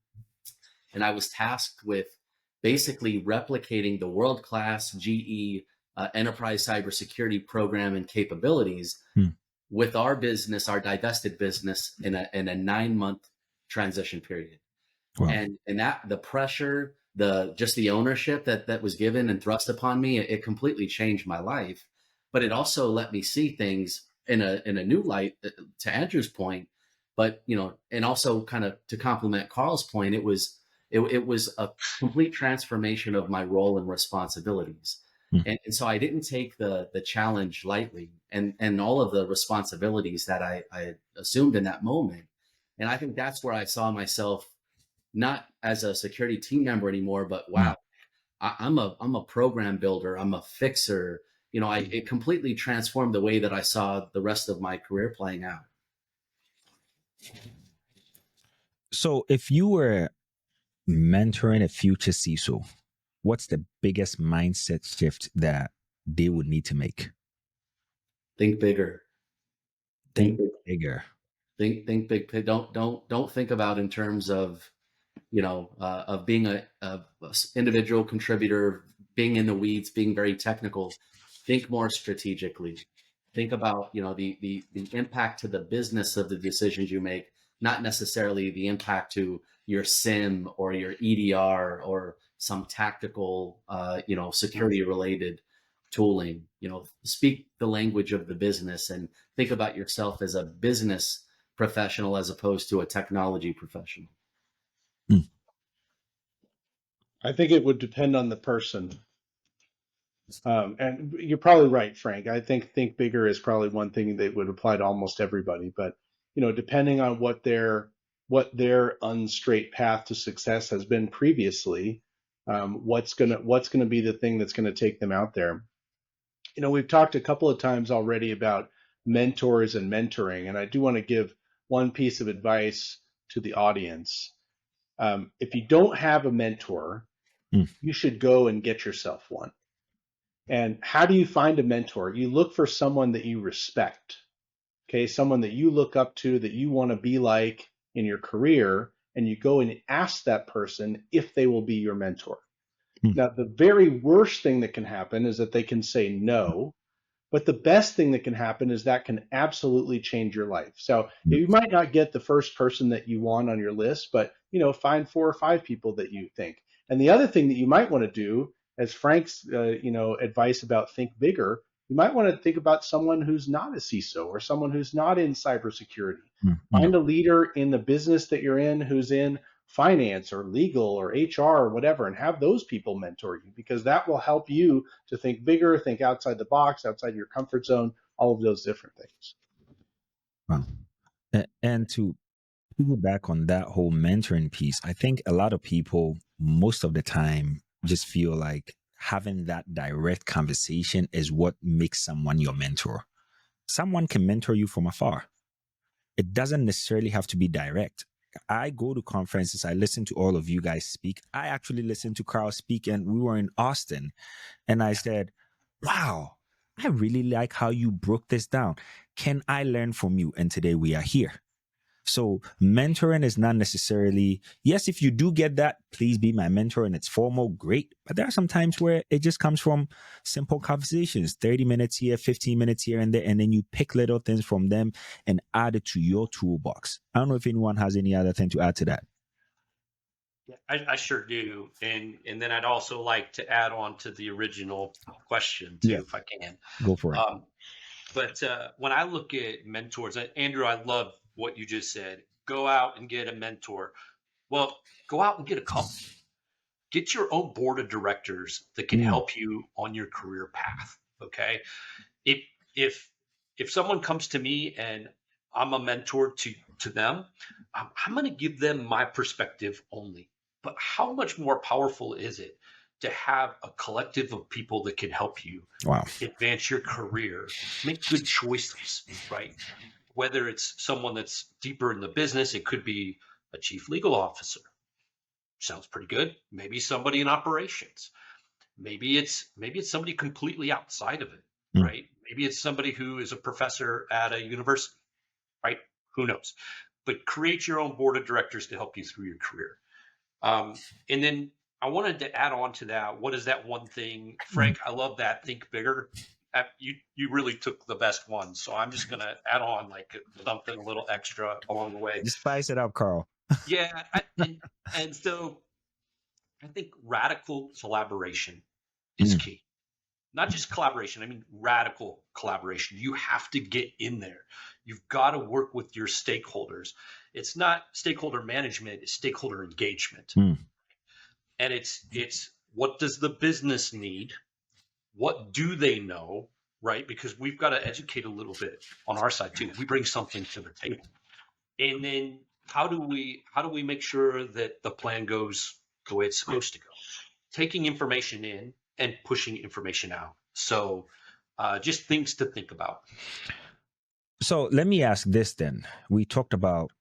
And I was tasked with basically replicating the world-class GE enterprise cybersecurity program and capabilities with our business, our divested business, in a 9-month transition period. Wow. And that the pressure, the ownership that was given and thrust upon me, it completely changed my life. But it also let me see things in a new light, to Andrew's point. But and also kind of to complement Carl's point, it was a complete transformation of my role and responsibilities. And so I didn't take the challenge lightly, and all of the responsibilities that I assumed in that moment. And I think that's where I saw myself not as a security team member anymore, but wow, I'm a program builder. I'm a fixer. It completely transformed the way that I saw the rest of my career playing out. So if you were mentoring a future CISO, what's the biggest mindset shift that they would need to make? Think bigger. Think bigger. Think big. Don't think about in terms of, of being a individual contributor, being in the weeds, being very technical. Think more strategically. Think about, the impact to the business of the decisions you make, not necessarily the impact to your SIM or your EDR or some tactical, security related tooling. Speak the language of the business and think about yourself as a business professional as opposed to a technology professional. I think it would depend on the person. And you're probably right, Frank. I think bigger is probably one thing that would apply to almost everybody. But, depending on what their unstraight path to success has been previously, what's gonna be the thing that's gonna take them out there. We've talked a couple of times already about mentors and mentoring, and I do want to give one piece of advice to the audience. If you don't have a mentor, you should go and get yourself one. And how do you find a mentor? You look for someone that you respect, okay? Someone that you look up to, that you want to be like in your career, and you go and ask that person if they will be your mentor. Now, the very worst thing that can happen is that they can say no, but the best thing that can happen is that can absolutely change your life. So you might not get the first person that you want on your list, but find 4 or 5 people that you think. And the other thing that you might want to do, as Frank's advice about think bigger, you might want to think about someone who's not a CISO or someone who's not in cybersecurity. Find a leader in the business that you're in who's in finance or legal or HR or whatever, and have those people mentor you, because that will help you to think bigger, think outside the box, outside your comfort zone, all of those different things. Wow. And to piggyback on that whole mentoring piece, I think a lot of people, most of the time, just feel like, having that direct conversation is what makes someone your mentor. Someone can mentor you from afar. It doesn't necessarily have to be direct. I go to conferences, I listen to all of you guys speak. I actually listened to Carl speak, and we were in Austin, and I said, wow, I really like how you broke this down. Can I learn from you? And today we are here. So mentoring is not necessarily, yes, if you do get that, please be my mentor and it's formal, great. But there are some times where it just comes from simple conversations, 30 minutes here, 15 minutes here and there, and then you pick little things from them and add it to your toolbox. I don't know if anyone has any other thing to add to that. Yeah, I sure do. And then I'd also like to add on to the original question too, if I can. Go for it. But when I look at mentors, Andrew, I love what you just said. Go out and get a mentor. Well, go out and get a couple. Get your own board of directors that can help you on your career path. Okay. If someone comes to me and I'm a mentor to them, I'm going to give them my perspective only. But how much more powerful is it to have a collective of people that can help you advance your career, make good choices, right? Whether it's someone that's deeper in the business, it could be a chief legal officer. Sounds pretty good. Maybe somebody in operations. Maybe it's somebody completely outside of it, right? Maybe it's somebody who is a professor at a university, right? Who knows? But create your own board of directors to help you through your career. And then I wanted to add on to that. What is that one thing, Frank? I love that. Think bigger. You really took the best one. So I'm just going to add on like something a little extra along the way. Just spice it up, Carl. Yeah. And so I think radical collaboration is key. Not just collaboration. I mean, radical collaboration. You have to get in there. You've got to work with your stakeholders. It's not stakeholder management, it's stakeholder engagement. And it's what does the business need? What do they know, right? Because we've got to educate a little bit on our side too. We bring something to the table. And then how do we make sure that the plan goes the way it's supposed to go? Taking information in and pushing information out. So just things to think about. So let me ask this then. We talked about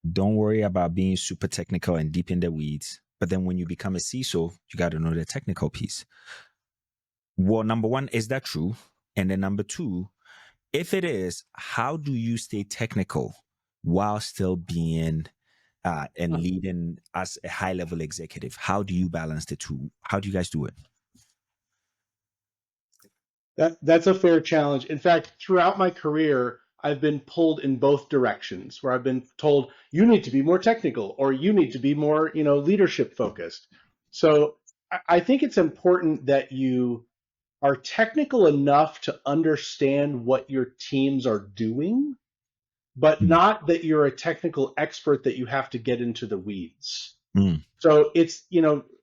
don't worry about being super technical and deep in the weeds. But then when you become a CISO, you got to know the technical piece. Well, number one, is that true? And then number two, if it is, how do you stay technical while still being and leading as a high-level executive? How do you balance the two? How do you guys do it? That's a fair challenge. In fact, throughout my career, I've been pulled in both directions, where I've been told you need to be more technical or you need to be more, leadership focused. So I think it's important that you are technical enough to understand what your teams are doing, but not that you're a technical expert that you have to get into the weeds. So it's,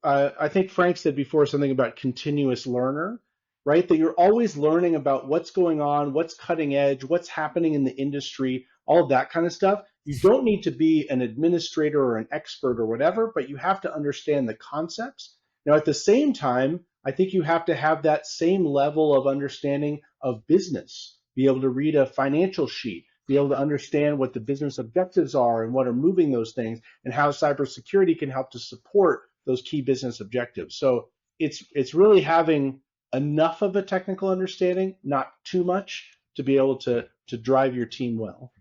I think Frank said before something about continuous learner, right? That you're always learning about what's going on, what's cutting edge, what's happening in the industry, all of that kind of stuff. You don't need to be an administrator or an expert or whatever, but you have to understand the concepts. Now, at the same time, I think you have to have that same level of understanding of business, be able to read a financial sheet, be able to understand what the business objectives are and what are moving those things, and how cybersecurity can help to support those key business objectives. So it's really having enough of a technical understanding, not too much, to be able to drive your team well.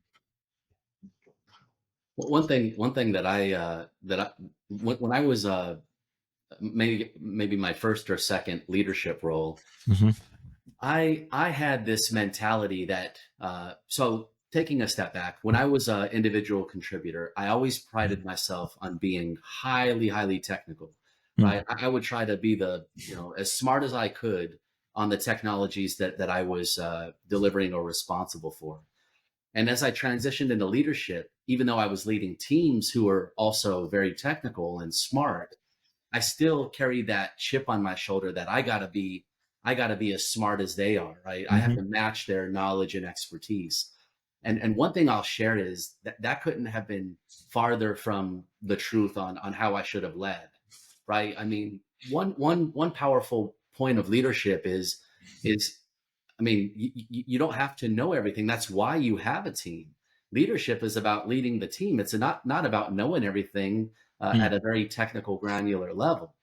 One thing that I when I was maybe my first or second leadership role, I had this mentality that so taking a step back, when I was an individual contributor, I always prided myself on being highly technical. Right, I would try to be as smart as I could on the technologies that I was delivering or responsible for. And as I transitioned into leadership, even though I was leading teams who were also very technical and smart, I still carried that chip on my shoulder that I gotta be as smart as they are. Right, I have to match their knowledge and expertise. And one thing I'll share is that couldn't have been farther from the truth on how I should have led. Right. I mean, one powerful point of leadership is, I mean, you don't have to know everything. That's why you have a team. Leadership is about leading the team. It's not about knowing everything at a very technical, granular level.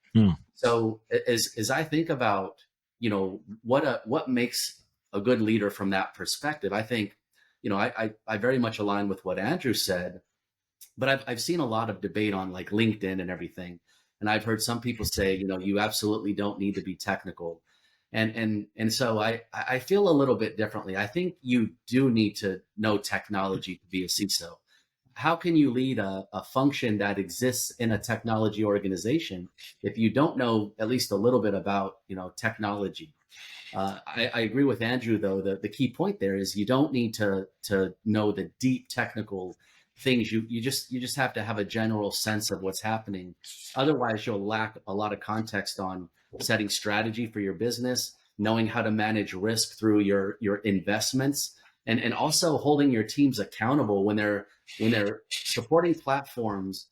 So as I think about, what makes a good leader from that perspective, I think, I very much align with what Andrew said, but I've seen a lot of debate on like LinkedIn and everything. And I've heard some people say, you absolutely don't need to be technical. And so I feel a little bit differently. I think you do need to know technology to be a CISO. How can you lead a function that exists in a technology organization if you don't know at least a little bit about, technology? I agree with Andrew, though. The key point there is you don't need to know the deep technical things. You just have to have a general sense of what's happening. Otherwise, you'll lack a lot of context on setting strategy for your business, knowing how to manage risk through your investments, and also holding your teams accountable when they're supporting platforms.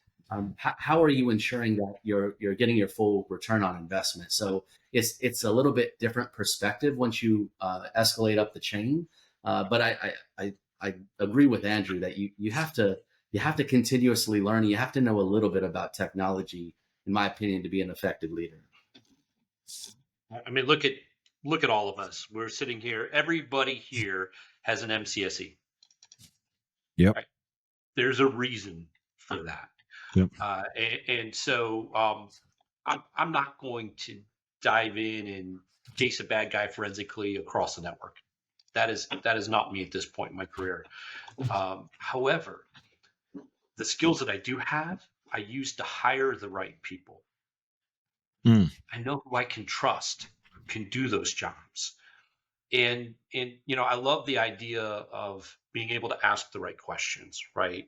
How are you ensuring that you're getting your full return on investment? So it's a little bit different perspective once you escalate up the chain. But I agree with Andrew that you have to continuously learn. You have to know a little bit about technology, in my opinion, to be an effective leader. I mean, look at all of us. We're sitting here. Everybody here has an MCSE. Yep. Right? There's a reason for that. Yep. And so I'm not going to dive in and chase a bad guy forensically across the network. That is not me at this point in my career. However, the skills that I do have, I use to hire the right people. I know who I can trust, who can do those jobs. And I love the idea of being able to ask the right questions, right?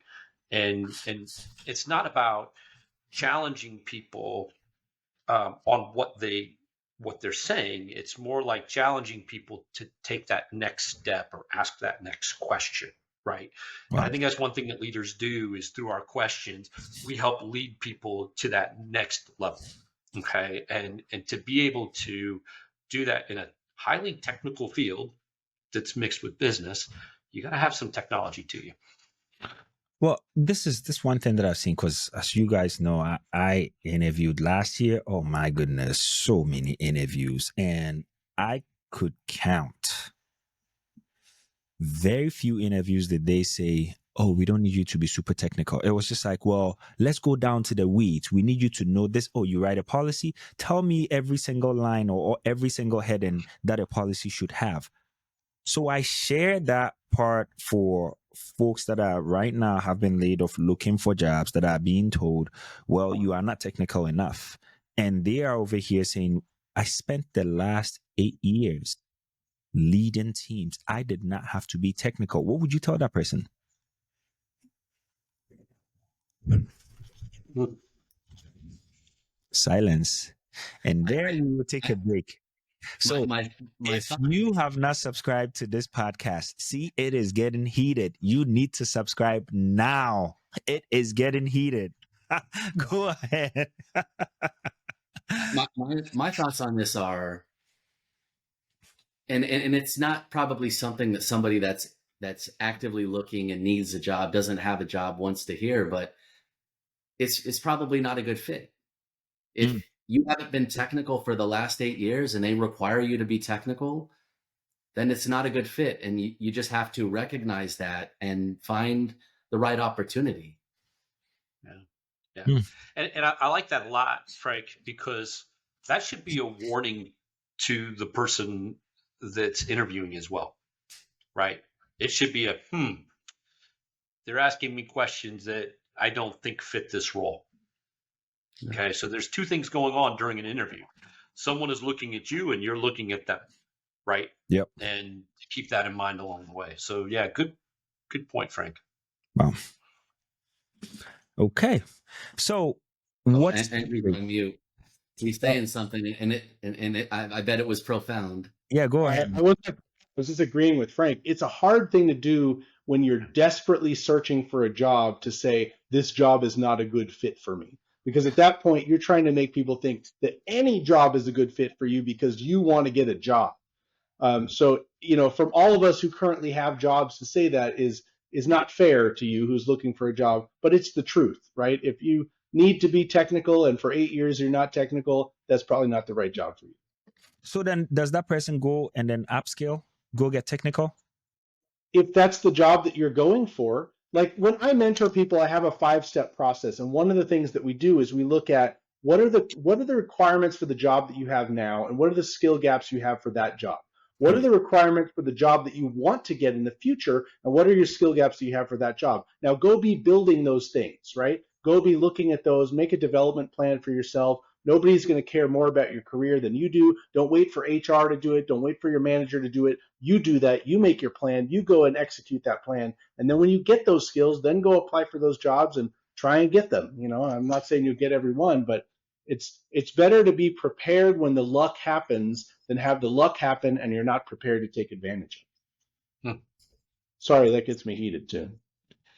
And it's not about challenging people on what they're saying. It's more like challenging people to take that next step or ask that next question, right? Wow. And I think that's one thing that leaders do is through our questions, we help lead people to that next level. Okay. And to be able to do that in a highly technical field that's mixed with business, you got to have some technology to you. Well, this one thing that I've seen, because as you guys know, I interviewed last year. Oh my goodness, so many interviews, and I could count very few interviews that they say, oh, we don't need you to be super technical. It was just like, well, let's go down to the weeds. We need you to know this. Oh, you write a policy? Tell me every single line or every single heading that a policy should have. So I share that part for folks that are right now have been laid off looking for jobs, that are being told, well, you are not technical enough. And they are over here saying, I spent the last 8 years leading teams. I did not have to be technical. What would you tell that person? Silence. And there we will take a break. So if you have not subscribed to this podcast, see, it is getting heated. You need to subscribe now. It is getting heated. Go ahead. my thoughts on this are, and it's not probably something that somebody that's actively looking and needs a job, doesn't have a job, wants to hear, but it's probably not a good fit. If you haven't been technical for the last 8 years and they require you to be technical, then it's not a good fit. And you just have to recognize that and find the right opportunity. Yeah. And I like that a lot, Frank, because that should be a warning to the person that's interviewing as well, right? It should be they're asking me questions that I don't think fit this role. Okay, so there's two things going on during an interview. Someone is looking at you and you're looking at them, right? Yep. And keep that in mind along the way. So yeah, good point, Frank. Wow. Okay. So what's Andrew's on mute. He's saying something, and I bet it was profound. Yeah, go ahead. I was just agreeing with Frank. It's a hard thing to do when you're desperately searching for a job to say, this job is not a good fit for me. because at that point you're trying to make people think that any job is a good fit for you because you want to get a job. So, from all of us who currently have jobs, to say that is not fair to you who's looking for a job, but it's the truth, right? If you need to be technical and for 8 years you're not technical, that's probably not the right job for you. So then does that person go and then upskill, go get technical? If that's the job that you're going for, like when I mentor people, I have a 5-step process. And one of the things that we do is we look at what are the requirements for the job that you have now, and what are the skill gaps you have for that job? What are the requirements for the job that you want to get in the future, and what are your skill gaps that you have for that job? Now go be building those things, right? Go be looking at those, make a development plan for yourself. Nobody's going to care more about your career than you do. Don't wait for HR to do it. Don't wait for your manager to do it. You do that. You make your plan. You go and execute that plan. And then when you get those skills, then go apply for those jobs and try and get them. I'm not saying you get every one, but it's better to be prepared when the luck happens than have the luck happen and you're not prepared to take advantage of it. Sorry, that gets me heated too.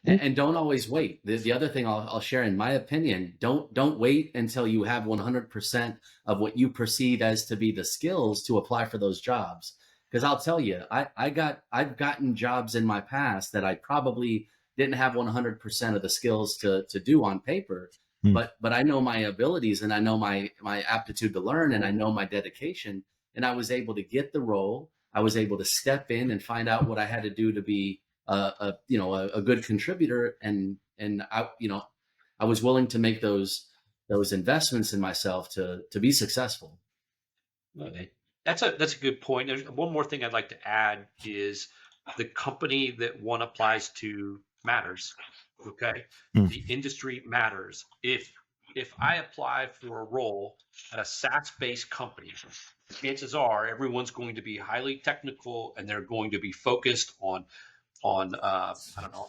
And don't always wait. The other thing I'll share, in my opinion, don't wait until you have 100% of what you perceive as to be the skills to apply for those jobs. Because I'll tell you, I've gotten jobs in my past that I probably didn't have 100% of the skills to do on paper. But I know my abilities, and I know my aptitude to learn, and I know my dedication, and I was able to get the role. I was able to step in and find out what I had to do to be a good contributor, and I was willing to make those investments in myself to be successful. Okay. That's a good point. There's one more thing I'd like to add is the company that one applies to matters. Okay. The industry matters. If I apply for a role at a SaaS-based company, chances are everyone's going to be highly technical and they're going to be focused on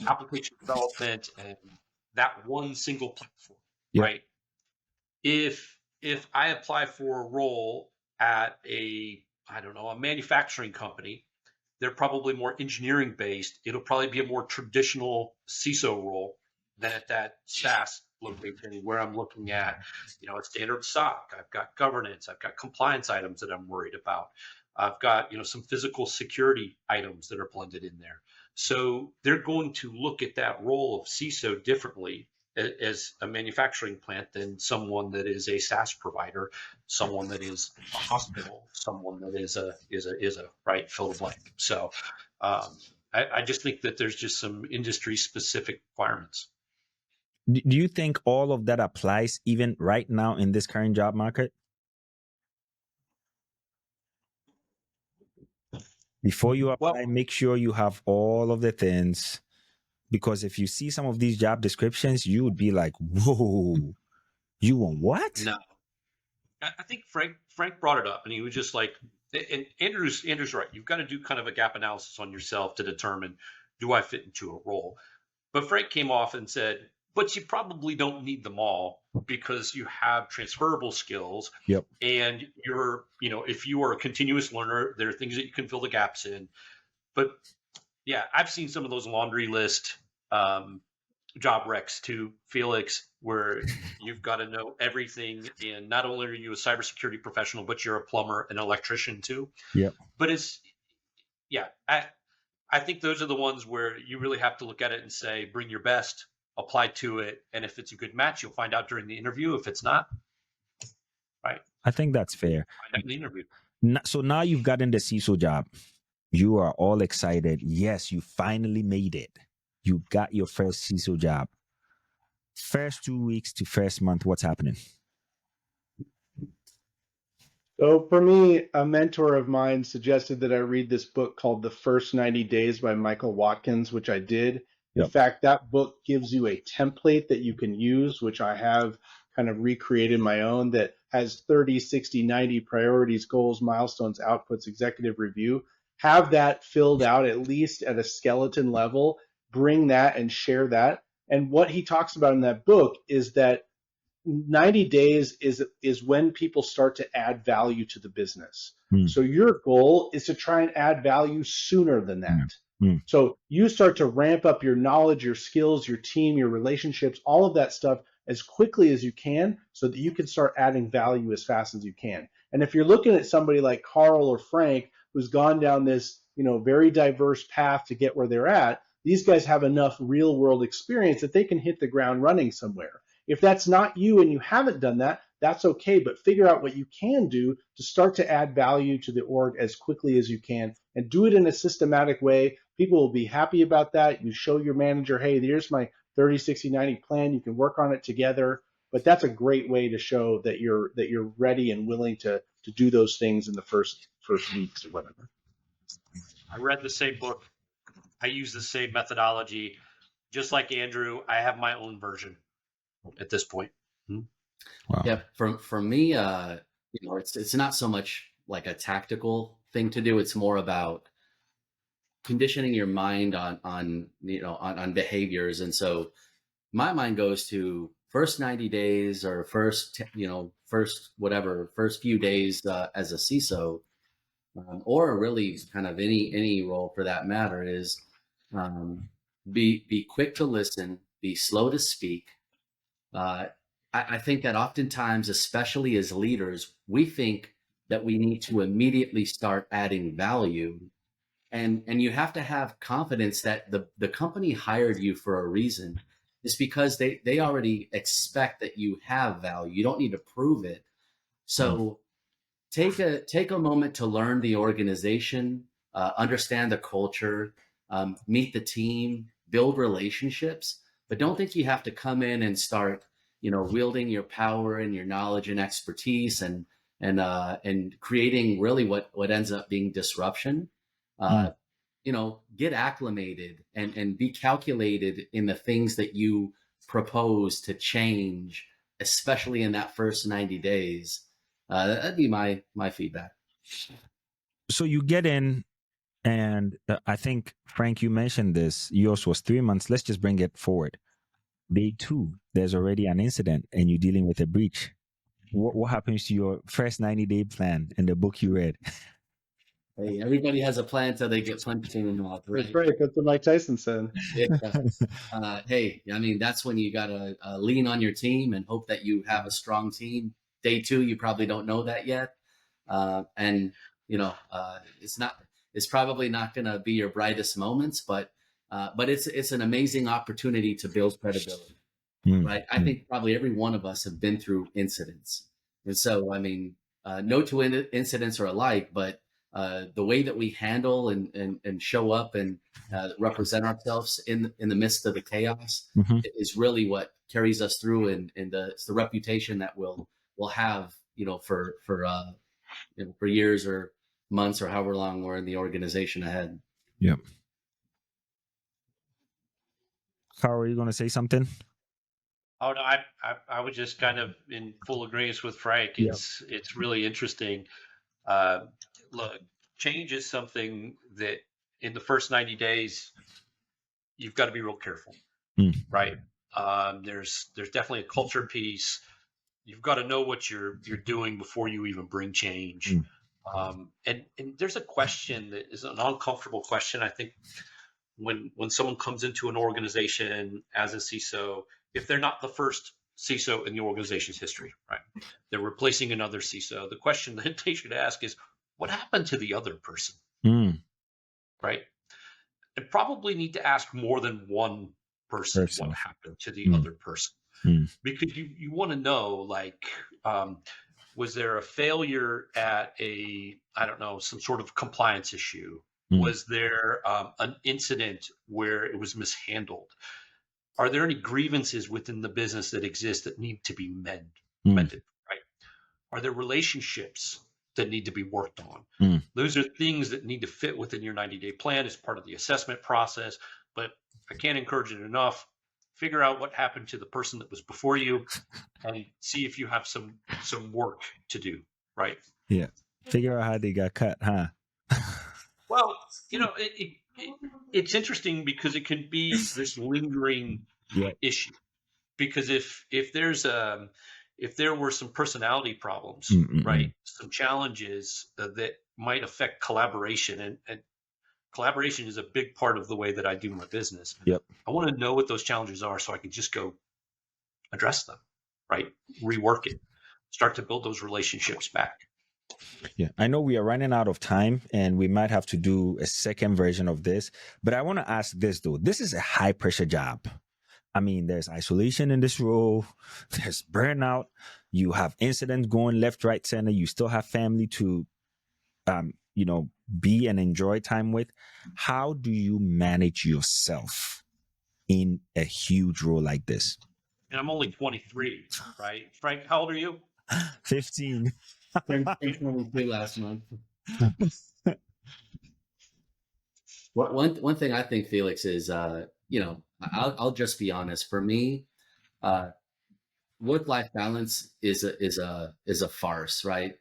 application development and that one single platform, right? If I apply for a role at a manufacturing company, they're probably more engineering based. It'll probably be a more traditional CISO role than at that SaaS location where I'm looking at, a standard SOC. I've got governance. I've got compliance items that I'm worried about. I've got, some physical security items that are blended in there. So they're going to look at that role of CISO differently as a manufacturing plant than someone that is a SaaS provider, someone that is a hospital, someone that is a right, fill the blank. So I just think that there's just some industry specific requirements. Do you think all of that applies even right now in this current job market? Before you apply, make sure you have all of the things, because if you see some of these job descriptions, you would be like, whoa, you want what? No. I think Frank brought it up, and he was just like, and Andrew's right. You've got to do kind of a gap analysis on yourself to determine, do I fit into a role? But Frank came off and said, but you probably don't need them all because you have transferable skills. Yep. And you're, if you are a continuous learner, there are things that you can fill the gaps in. But yeah, I've seen some of those laundry list job recs too, Felix, where you've got to know everything. And not only are you a cybersecurity professional, but you're a plumber and electrician too. Yeah. But I think those are the ones where you really have to look at it and say, bring your best, apply to it. And if it's a good match, you'll find out during the interview. If it's not, right. I think that's fair. Find out in the interview. So now you've gotten the CISO job. You are all excited. Yes, you finally made it. You got your first CISO job. First 2 weeks to first month, what's happening? So for me, a mentor of mine suggested that I read this book called The First 90 Days by Michael Watkins, which I did. Yep. In fact, that book gives you a template that you can use, which I have kind of recreated my own, that has 30, 60, 90 priorities, goals, milestones, outputs, executive review. Have that filled out at least at a skeleton level. Bring that and share that. And what he talks about in that book is that 90 days is when people start to add value to the business. So your goal is to try and add value sooner than that. So you start to ramp up your knowledge, your skills, your team, your relationships, all of that stuff as quickly as you can so that you can start adding value as fast as you can. And if you're looking at somebody like Carl or Frank, who's gone down this, very diverse path to get where they're at, these guys have enough real world experience that they can hit the ground running somewhere. If that's not you and you haven't done that, that's okay, but figure out what you can do to start to add value to the org as quickly as you can and do it in a systematic way. People will be happy about that. You show your manager, hey, here's my 30, 60, 90 plan. You can work on it together. But that's a great way to show that you're ready and willing to do those things in the first weeks or whatever. I read the same book. I use the same methodology. Just like Andrew, I have my own version at this point. Wow. Yeah, for me, it's not so much like a tactical thing to do. It's more about conditioning your mind on behaviors. And so my mind goes to first 90 days or first few days as a CISO, or really kind of any role for that matter, is be quick to listen, be slow to speak. I think that oftentimes, especially as leaders, we think that we need to immediately start adding value. And you have to have confidence that the company hired you for a reason. It's because they already expect that you have value. You don't need to prove it. So take a moment to learn the organization, understand the culture, meet the team, build relationships. But don't think you have to come in and start wielding your power and your knowledge and expertise and creating really what ends up being disruption. Get acclimated and be calculated in the things that you propose to change, especially in that first 90 days. That'd be my feedback. So you get in, and I think, Frank, you mentioned this. Yours was 3 months. Let's just bring it forward. Day 2, there's already an incident and you're dealing with a breach. What happens to your first 90-day plan in the book you read? Hey, everybody has a plan until they get punched in the mouth, right? That's right. That's what Mike Tyson said. Yeah. Hey, I mean, that's when you got to lean on your team and hope that you have a strong team. Day 2, you probably don't know that yet. It's probably not going to be your brightest moments, but it's an amazing opportunity to build credibility, right? I think probably every one of us have been through incidents. And so, I mean, no two incidents are alike, but the way that we handle and show up and represent ourselves in the midst of the chaos is really what carries us through, and it's the reputation that we'll have, for years or months or however long we're in the organization ahead. Yep. Carl, are you going to say something? Oh no, I was just kind of in full agreement with Frank. It's really interesting. Look, change is something that in the first 90 days you've got to be real careful, right? There's definitely a culture piece. You've got to know what you're doing before you even bring change. And there's a question that is an uncomfortable question. I think when someone comes into an organization as a CISO, if they're not the first CISO in the organization's history, right? They're replacing another CISO. The question that they should ask is, what happened to the other person? Right? And probably need to ask more than one person what happened to the other person. Because you want to know, like, was there a failure at some sort of compliance issue? Was there an incident where it was mishandled? Are there any grievances within the business that exist that need to be mended, right? Are there relationships that need to be worked on? Those are things that need to fit within your 90-day plan as part of the assessment process. But I can't encourage it enough. Figure out what happened to the person that was before you and see if you have some work to do, right? Yeah. Figure out how they got cut, huh? Well, it's interesting because it can be this lingering issue. Because if there were some personality problems, right, some challenges that might affect collaboration, and collaboration is a big part of the way that I do my business. Yep. I want to know what those challenges are so I can just go address them, right? Rework it, start to build those relationships back. Yeah, I know we are running out of time and we might have to do a second version of this, but I want to ask this though. This is a high pressure job. I mean, there's isolation in this role, there's burnout, you have incidents going left, right, center, you still have family to, be and enjoy time with. How do you manage yourself in a huge role like this? And I'm only 23, right? Frank, how old are you? 15. Turned 23 last month. One thing I think, Felix, is I'll just be honest. For me, work-life balance is a farce, right?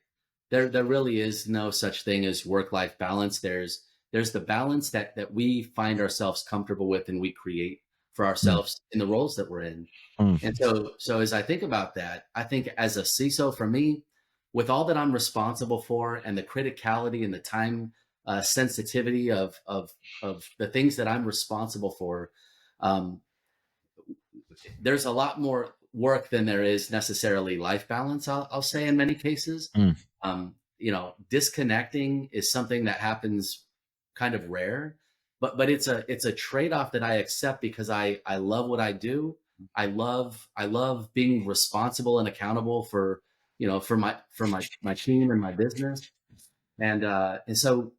There really is no such thing as work-life balance. There's the balance that we find ourselves comfortable with and we create for ourselves in the roles that we're in. And so as I think about that, I think as a CISO, for me, with all that I'm responsible for and the criticality and the time sensitivity of the things that I'm responsible for, there's a lot more work than there is necessarily life balance, I'll say, in many cases. Disconnecting is something that happens kind of rare, but it's a trade-off that I accept because I love what I do. I love being responsible and accountable for my team and my business. And so,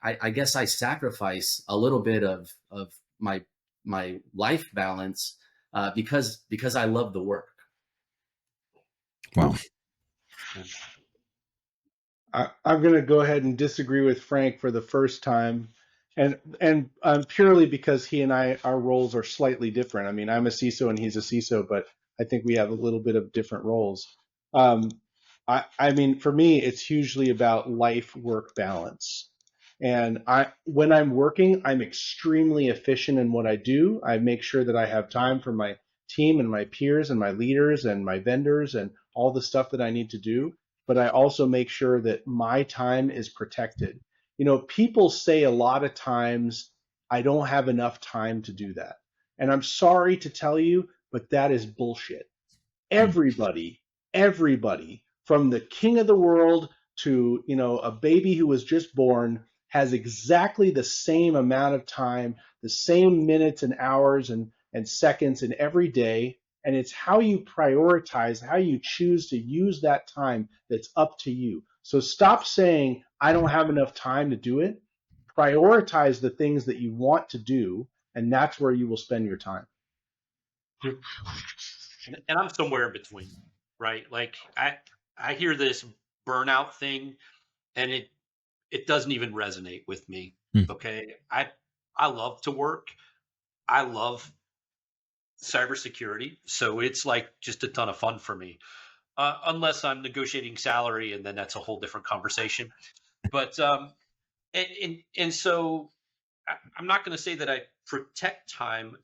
I guess I sacrifice a little bit of my life balance because I love the work. Wow. I'm going to go ahead and disagree with Frank for the first time, and purely because he and our roles are slightly different. I mean, I'm a CISO and he's a CISO, but I think we have a little bit of different roles. I mean, for me, it's hugely about life-work balance. And when I'm working, I'm extremely efficient in what I do. I make sure that I have time for my team and my peers and my leaders and my vendors and all the stuff that I need to do. But I also make sure that my time is protected. People say a lot of times, I don't have enough time to do that. And I'm sorry to tell you, but that is bullshit. Everybody, from the king of the world to, a baby who was just born, has exactly the same amount of time, the same minutes and hours and seconds in every day. And it's how you prioritize, how you choose to use that time that's up to you. So stop saying, I don't have enough time to do it. Prioritize the things that you want to do, and that's where you will spend your time. And I'm somewhere in between, right? Like I hear this burnout thing and it doesn't even resonate with me. Okay. I love to work. I love cybersecurity. So it's like just a ton of fun for me. Unless I'm negotiating salary, and then that's a whole different conversation. But and so I'm not going to say that I protect time,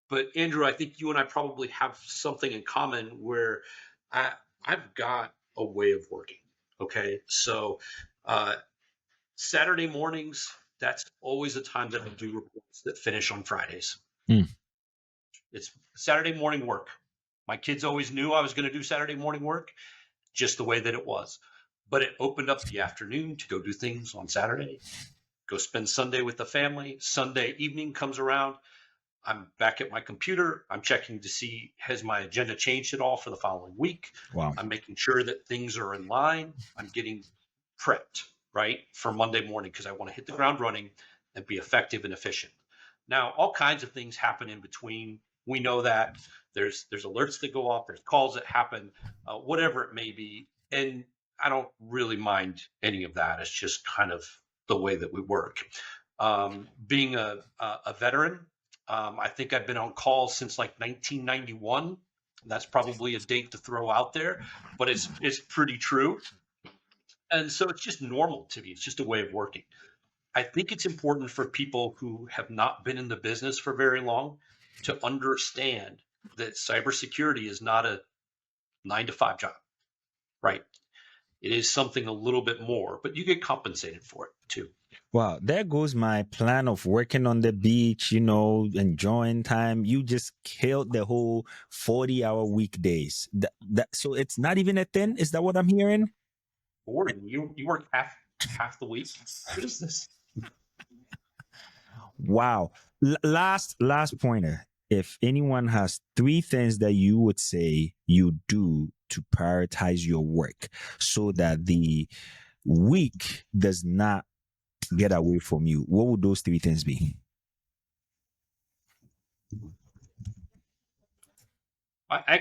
but Andrew, I think you and I probably have something in common where I've got a way of working. Okay, so Saturday mornings, that's always the time that I do reports that finish on Fridays. It's Saturday morning work. My kids always knew I was going to do Saturday morning work, just the way that it was. But it opened up the afternoon to go do things on Saturday, go spend Sunday with the family. Sunday evening comes around, I'm back at my computer. I'm checking to see, has my agenda changed at all for the following week? Wow. I'm making sure that things are in line. I'm getting prepped, right, for Monday morning because I want to hit the ground running and be effective and efficient. Now, all kinds of things happen in between. We know that there's alerts that go off, there's calls that happen, whatever it may be. And I don't really mind any of that. It's just kind of the way that we work. Being a veteran, I think I've been on calls since like 1991. That's probably a date to throw out there, but it's pretty true. And so it's just normal to me. It's just a way of working. I think it's important for people who have not been in the business for very long to understand that cybersecurity is not a 9-to-5 job, right? it is something a little bit more, but you get compensated for it too. Wow, there goes my plan of working on the beach, enjoying time. You just killed the whole 40-hour weekdays. So it's not even a 10? Is that what I'm hearing? 40. You work half the week. What is this? Wow. Last pointer. If anyone has 3 things that you would say you do to prioritize your work so that the week does not get away from you, what would those 3 things be? I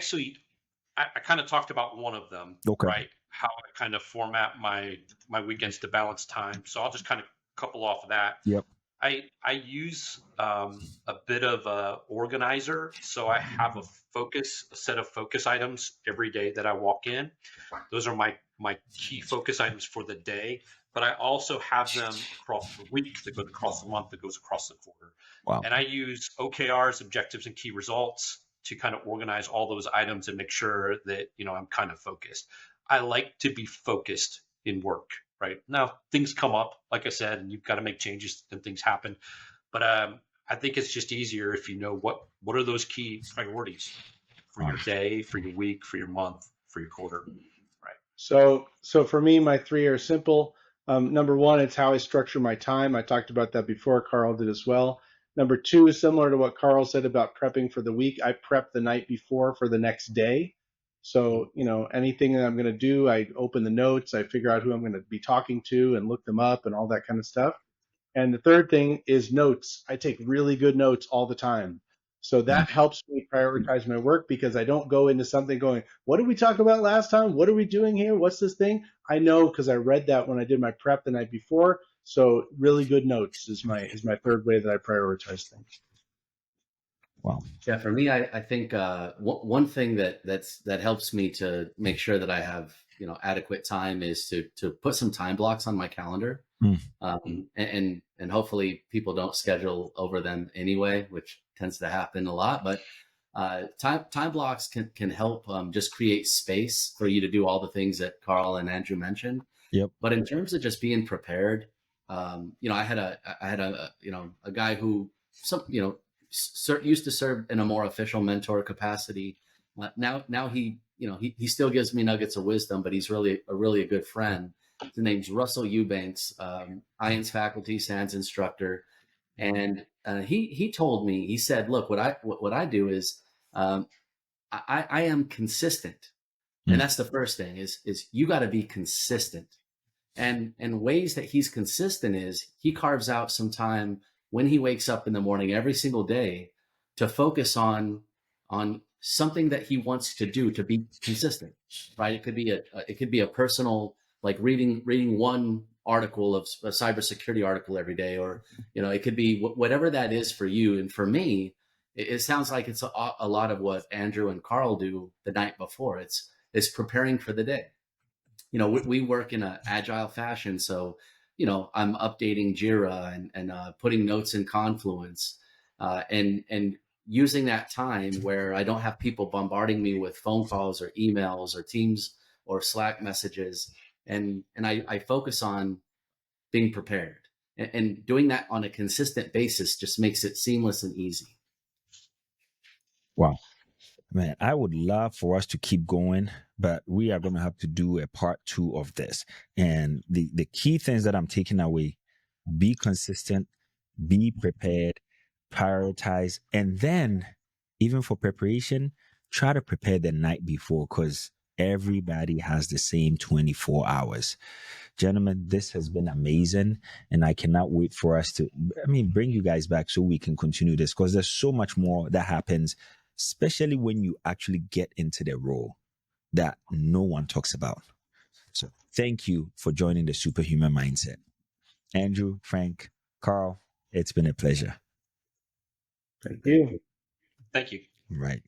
kind of talked about one of them, Okay. right? How I kind of format my weekends to balance time. So I'll just kind of couple off of that. Yep. I use a bit of a organizer. So I have a set of focus items every day that I walk in. Those are my key focus items for the day. But I also have them across the week, that goes across the month, that goes across the quarter. Wow. And I use OKRs, objectives and key results, to kind of organize all those items and make sure that, I'm kind of focused. I like to be focused in work, right? Now, things come up, like I said, and you've got to make changes and things happen. But I think it's just easier if you know what are those key priorities for your day, for your week, for your month, for your quarter, right? So for me, my 3 are simple. Number 1, it's how I structure my time. I talked about that before. Carl did as well. Number 2 is similar to what Carl said about prepping for the week. I prep the night before for the next day. So, anything that I'm going to do, I open the notes, I figure out who I'm going to be talking to and look them up and all that kind of stuff. And the third thing is notes. I take really good notes all the time. So that helps me prioritize my work, because I don't go into something going, what did we talk about last time? What are we doing here? What's this thing? I know because I read that when I did my prep the night before. So really good notes is my third way that I prioritize things. Wow. Yeah, for me, I think one thing that helps me to make sure that I have adequate time is to put some time blocks on my calendar, and hopefully people don't schedule over them anyway, which tends to happen a lot. But time blocks can help just create space for you to do all the things that Carl and Andrew mentioned. Yep. But in terms of just being prepared, I had a guy who used to serve in a more official mentor capacity. Now he still gives me nuggets of wisdom, but he's really a good friend. His name's Russell Eubanks, IANS faculty, SANS instructor, and he told me, he said, look, what I do is I am consistent, and that's the first thing is you got to be consistent, and ways that he's consistent is he carves out some time when he wakes up in the morning every single day to focus on something that he wants to do to be consistent, right? It could be a personal, like reading one article of a cybersecurity article every day, or it could be whatever that is for you. And for me, it sounds like it's a lot of what Andrew and Carl do the night before. It's preparing for the day. We work in an agile fashion, so I'm updating Jira and putting notes in Confluence, and using that time where I don't have people bombarding me with phone calls or emails or Teams or Slack messages, and I focus on being prepared, and doing that on a consistent basis just makes it seamless and easy. Wow. Man, I would love for us to keep going, but we are going to have to do a part 2 of this. And the key things that I'm taking away: be consistent, be prepared, prioritize, and then even for preparation, try to prepare the night before, because everybody has the same 24 hours. Gentlemen, this has been amazing, and I cannot wait for us to, bring you guys back so we can continue this, because there's so much more that happens, especially when you actually get into the role, that no one talks about. So thank you for joining the Superhuman Mindset. Andrew, Frank, Carl, it's been a pleasure. Thank you. Thank you. Right.